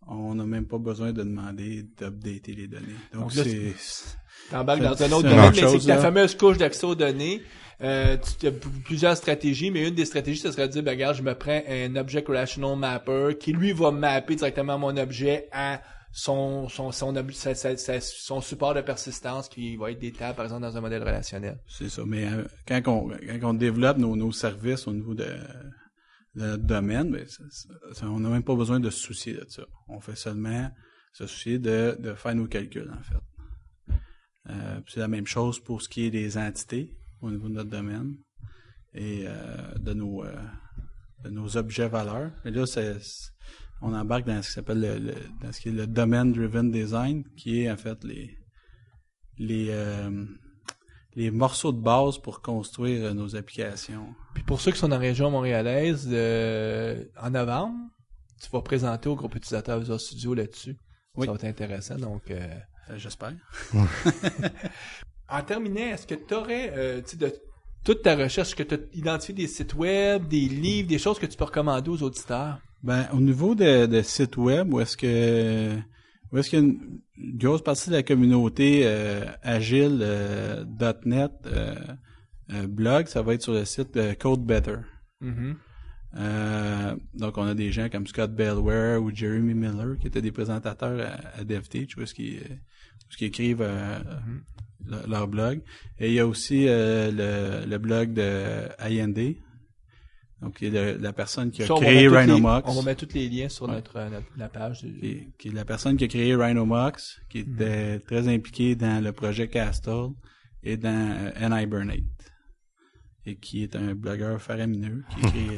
on n'a même pas besoin de demander d'updater les données. Donc là, t'embarques dans un autre domaine, mais c'est que ta fameuse couche d'accès aux données, tu as plusieurs stratégies, mais une des stratégies, ce serait de dire, ben, regarde, je me prends un Object Relational Mapper qui, lui, va mapper directement mon objet à son support de persistance qui va être détable, par exemple, dans un modèle relationnel. C'est ça, mais quand on développe nos services au niveau de notre domaine, ben, on n'a même pas besoin de se soucier de ça. On fait seulement se soucier de faire nos calculs, en fait. C'est la même chose pour ce qui est des entités au niveau de notre domaine et de nos objets valeurs. Mais là, on embarque dans ce qui s'appelle dans ce qui est le Domain Driven Design, qui est en fait les morceaux de base pour construire nos applications. Puis pour ceux qui sont dans la région montréalaise, en novembre, tu vas présenter au groupe utilisateur Visual Studio là-dessus. Oui. Ça va être intéressant, donc... j'espère. En terminant, est-ce que tu aurais, de toute ta recherche, est-ce que tu as identifié des sites web, des livres, des choses que tu peux recommander aux auditeurs? Ben, au niveau de sites web, où est-ce qu'il y a une grosse partie de la communauté agile .NET blog, ça va être sur le site Code Better. Mm-hmm. Donc, on a des gens comme Scott Bellware ou Jeremy Miller qui étaient des présentateurs à DevTeach, où est-ce qu'ils écrivent leur blog. Et il y a aussi le blog de IND. Donc, il y a la personne qui a créé Rhinomox. On va mettre tous les liens sur la page. Qui est la personne qui a créé Rhinomox, qui était très impliquée dans le projet Castle et dans NHibernate. Et qui est un blogueur faramineux qui écrit...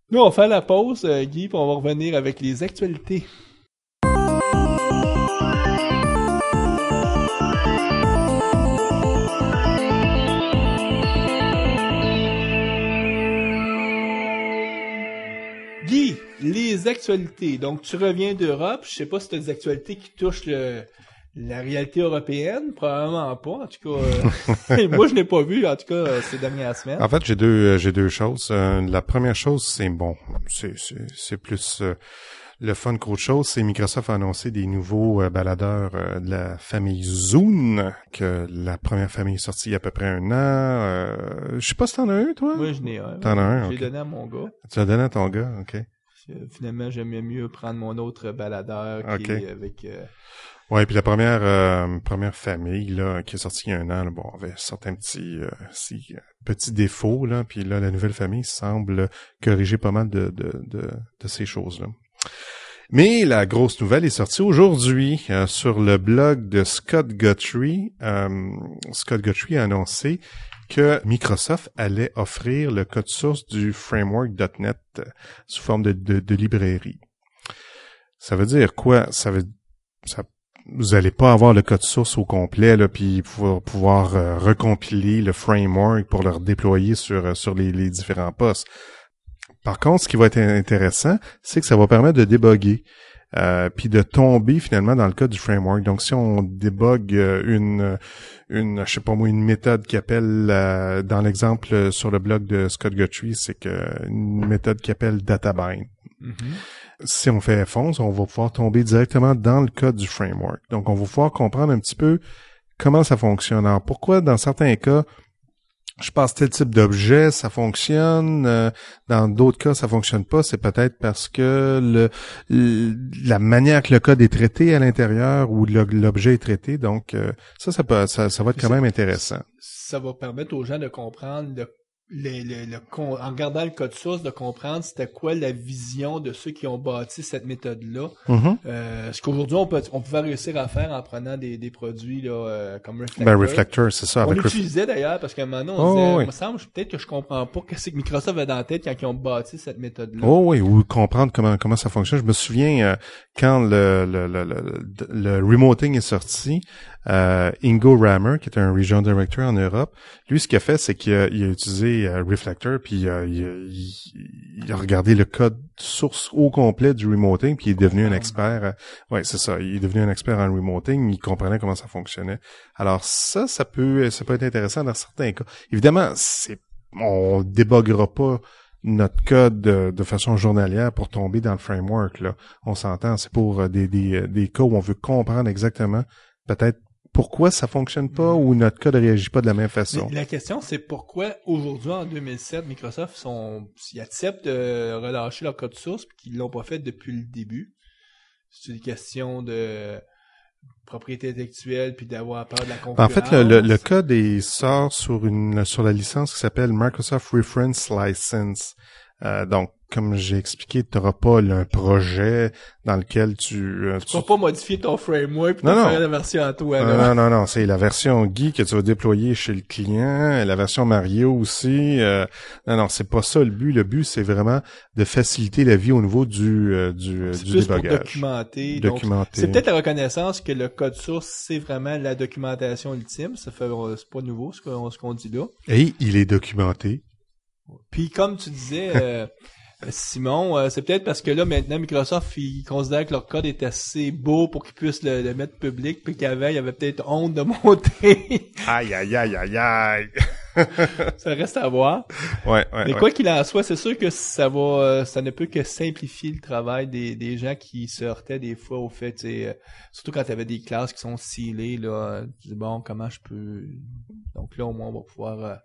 Nous, on va faire la pause, Guy, puis on va revenir avec les actualités. Guy, les actualités. Donc, tu reviens d'Europe. Je sais pas si tu as des actualités qui touchent la réalité européenne. Probablement pas. En tout cas, moi, je n'ai pas vu, en tout cas, ces dernières semaines. En fait, j'ai deux choses. La première chose, c'est plus le fun qu'autre chose. C'est Microsoft a annoncé des nouveaux baladeurs de la famille Zune, que la première famille est sortie il y a à peu près 1 an. Je sais pas si t'en as un, toi? Moi, je n'ai un. T'en as un, J'ai ok. donné à mon gars. Tu l'as donné à ton gars, ok. Finalement, j'aimais mieux prendre mon autre baladeur qui est avec... Ouais, puis la première famille là qui est sortie il y a 1 an, là, bon, avait certains petits défauts là, puis là la nouvelle famille semble corriger pas mal de ces choses-là. Mais la grosse nouvelle est sortie aujourd'hui sur le blog de Scott Guthrie. Scott Guthrie a annoncé que Microsoft allait offrir le code source du framework .NET sous forme de librairie. Ça veut dire quoi? Vous allez pas avoir le code source au complet là, puis pouvoir recompiler le framework pour le redéployer sur les différents postes. Par contre, ce qui va être intéressant, c'est que ça va permettre de débugger, puis de tomber finalement dans le code du framework. Donc, si on débug une je sais pas moi, une méthode qui appelle dans l'exemple sur le blog de Scott Guthrie, c'est que une méthode qui appelle databind. Mm-hmm. Si on fait F11, on va pouvoir tomber directement dans le code du framework. Donc, on va pouvoir comprendre un petit peu comment ça fonctionne. Alors, pourquoi dans certains cas, je passe tel type d'objet, ça fonctionne. Dans d'autres cas, ça fonctionne pas. C'est peut-être parce que la manière que le code est traité à l'intérieur ou l'objet est traité. Donc, ça va être quand même intéressant. Ça va permettre aux gens de comprendre en regardant le code source, de comprendre c'était quoi la vision de ceux qui ont bâti cette méthode-là. Ce qu'aujourd'hui, on pouvait réussir à faire en prenant des produits là, comme Reflector. Ben, Reflector, c'est ça. On Avec l'utilisait d'ailleurs parce qu'à un moment donné, on disait, il me semble, peut-être que je comprends pas qu'est-ce que Microsoft avait dans la tête quand ils ont bâti cette méthode-là. Oh oui, ou comprendre comment ça fonctionne. Je me souviens quand le remoting est sorti, Ingo Rammer, qui est un region director en Europe, lui, ce qu'il a fait, c'est qu'il a utilisé Reflector, puis il a regardé le code source au complet du remoting, puis il est devenu un expert. Ouais, c'est ça. Il est devenu un expert en remoting. Il comprenait comment ça fonctionnait. Alors ça peut être intéressant dans certains cas. Évidemment, on déboguera pas notre code de façon journalière pour tomber dans le framework, là. On s'entend, c'est pour des cas où on veut comprendre exactement peut-être pourquoi ça fonctionne pas ou notre code ne réagit pas de la même façon. Mais la question, c'est pourquoi aujourd'hui, en 2007, Microsoft ils acceptent de relâcher leur code source et qu'ils l'ont pas fait depuis le début. C'est une question de propriété intellectuelle puis d'avoir peur de la concurrence. En fait, le code sort sur la licence qui s'appelle Microsoft Reference License. Donc, comme j'ai expliqué, tu n'auras pas un projet dans lequel tu vas pas modifier ton framework pour faire la version à toi. Là. Non, c'est la version Guy que tu vas déployer chez le client, la version Mario aussi. Non, c'est pas ça le but. Le but, c'est vraiment de faciliter la vie au niveau du débogage. Pour documenter. Donc, c'est peut-être la reconnaissance que le code source, c'est vraiment la documentation ultime. C'est pas nouveau ce qu'on dit là. Et il est documenté. Puis comme tu disais, Simon, c'est peut-être parce que là, maintenant, Microsoft, ils considèrent que leur code est assez beau pour qu'ils puissent le mettre public, puis qu'avant, il y avait peut-être honte de monter. Aïe. Ça reste à voir. Ouais. Mais quoi qu'il en soit, c'est sûr que ça ne peut que simplifier le travail des gens qui se heurtaient des fois au fait, surtout quand tu avais des classes qui sont scellées, là, tu dis bon, comment je peux... Donc là, au moins, on va pouvoir...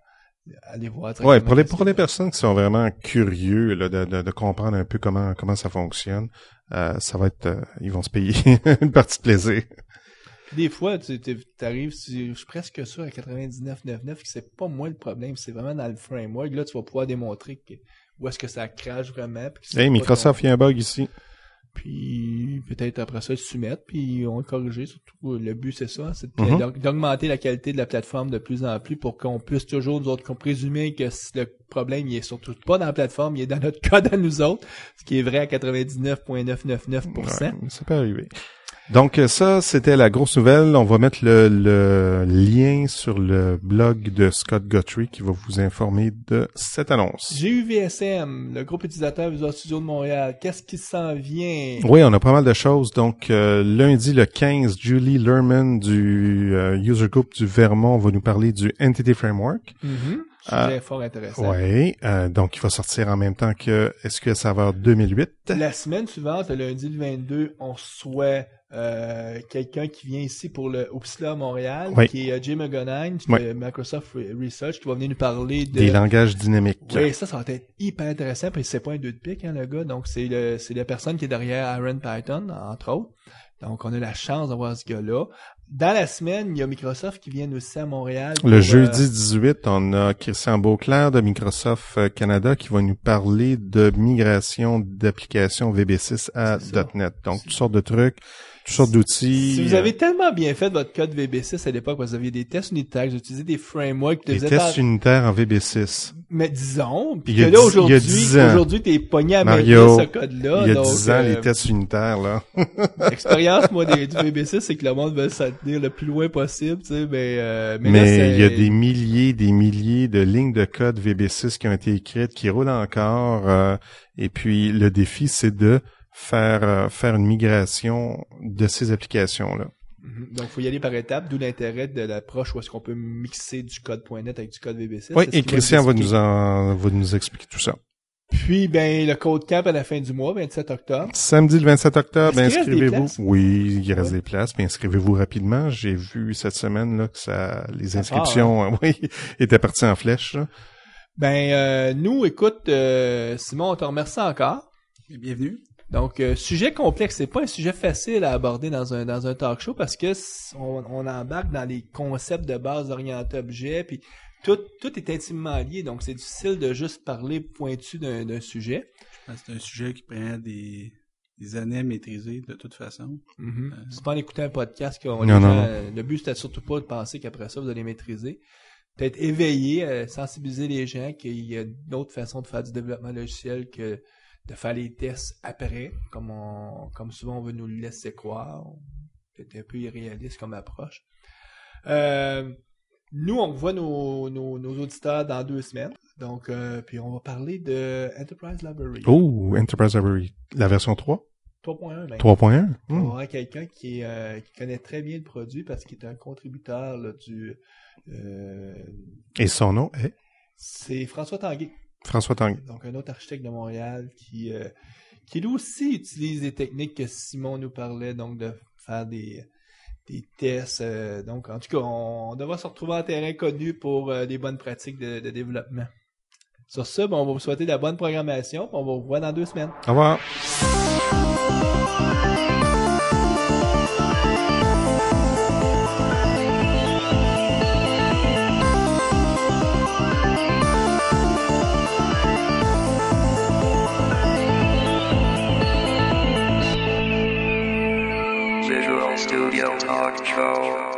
aller voir. Ouais, pour les personnes qui sont vraiment curieux là, de comprendre un peu comment ça fonctionne, ça va être ils vont se payer une partie de plaisir. Des fois, t'arrives, je suis presque sûr à 99.99 que c'est pas moi le problème, c'est vraiment dans le framework. Là, tu vas pouvoir démontrer où est-ce que ça crache vraiment. Hey, Microsoft, il y a un bug ici. Puis peut-être après ça, le soumettre, puis on va le corriger. Surtout, le but, c'est ça, c'est d'augmenter la qualité de la plateforme de plus en plus pour qu'on puisse toujours, nous autres, présumer que le problème, il est surtout pas dans la plateforme, il est dans notre code à nous autres, ce qui est vrai à 99.999%. Ouais, ça peut arriver. Donc ça, c'était la grosse nouvelle. On va mettre le lien sur le blog de Scott Guthrie qui va vous informer de cette annonce. GUVSM, le groupe utilisateur Visual Studio de Montréal, qu'est-ce qui s'en vient? Oui, on a pas mal de choses. Donc lundi le 15, Julie Lerman du User Group du Vermont va nous parler du Entity Framework. Sujet fort intéressant. Oui, donc il va sortir en même temps que SQL Server 2008. La semaine suivante, le lundi le 22, on reçoit quelqu'un qui vient ici pour le OPSLA à Montréal, qui est Jay McGonaghy de Microsoft Research, qui va venir nous parler des langages dynamiques. Oui, ça va être hyper intéressant, parce que c'est pas un 2 de pique, le gars. Donc, c'est la personne qui est derrière Iron Titan, entre autres. Donc, on a la chance d'avoir ce gars-là. Dans la semaine, il y a Microsoft qui vient aussi à Montréal. Le jeudi 18, on a Christian Beauclair de Microsoft Canada qui va nous parler de migration d'applications VB6 à .NET. Donc, toutes sortes de trucs, toutes sortes d'outils. Si vous avez tellement bien fait votre code VB6 à l'époque, vous aviez des tests unitaires, vous utilisez des frameworks. Des tests unitaires en VB6. Mais disons, puis que là, aujourd'hui, t'es pogné à Mario, ce code-là. Il y a 10 ans, les tests unitaires, là. L'expérience, moi, du VB6, c'est que le monde veut s'en tenir le plus loin possible, tu sais, mais là, il y a des milliers de lignes de code VB6 qui ont été écrites, qui roulent encore, et puis le défi, c'est de faire une migration de ces applications-là. Donc, faut y aller par étapes, d'où l'intérêt de l'approche où est-ce qu'on peut mixer du code .NET avec du code VB6. Oui, et Christian va nous expliquer tout ça. Puis, le Code Camp à la fin du mois, 27 octobre. Samedi le 27 octobre, inscrivez-vous. Oui, il reste des places, mais inscrivez-vous rapidement. J'ai vu cette semaine là que les inscriptions étaient parties en flèche. Là. Nous, écoute, Simon, on te remercie encore. Bienvenue. Donc, sujet complexe, c'est pas un sujet facile à aborder dans un talk show parce que on embarque dans les concepts de base orientés objet, puis tout est intimement lié, donc c'est difficile de juste parler pointu d'un sujet. C'est un sujet qui prend des années à maîtriser de toute façon. C'est pas en écoutant un podcast Non. le but c'était surtout pas de penser qu'après ça vous allez maîtriser. Peut-être éveiller, sensibiliser les gens qu'il y a d'autres façons de faire du développement logiciel que de faire les tests après, comme souvent on veut nous le laisser croire. C'est un peu irréaliste comme approche. Nous, on voit nos auditeurs dans 2 semaines. Donc, puis on va parler de Enterprise Library. Oh, Enterprise Library. La version 3? 3.1 même. 3.1? On va avoir quelqu'un qui connaît très bien le produit parce qu'il est un contributeur là, Et son nom est? C'est François Tanguay. François Tanguay. Donc, un autre architecte de Montréal qui lui aussi utilise des techniques que Simon nous parlait, donc de faire des tests. Donc, en tout cas, on devra se retrouver en terrain connu pour des bonnes pratiques de développement. Sur ce, on va vous souhaiter de la bonne programmation. On va vous revoir dans 2 semaines. Au revoir. Visual Studio Talk Show.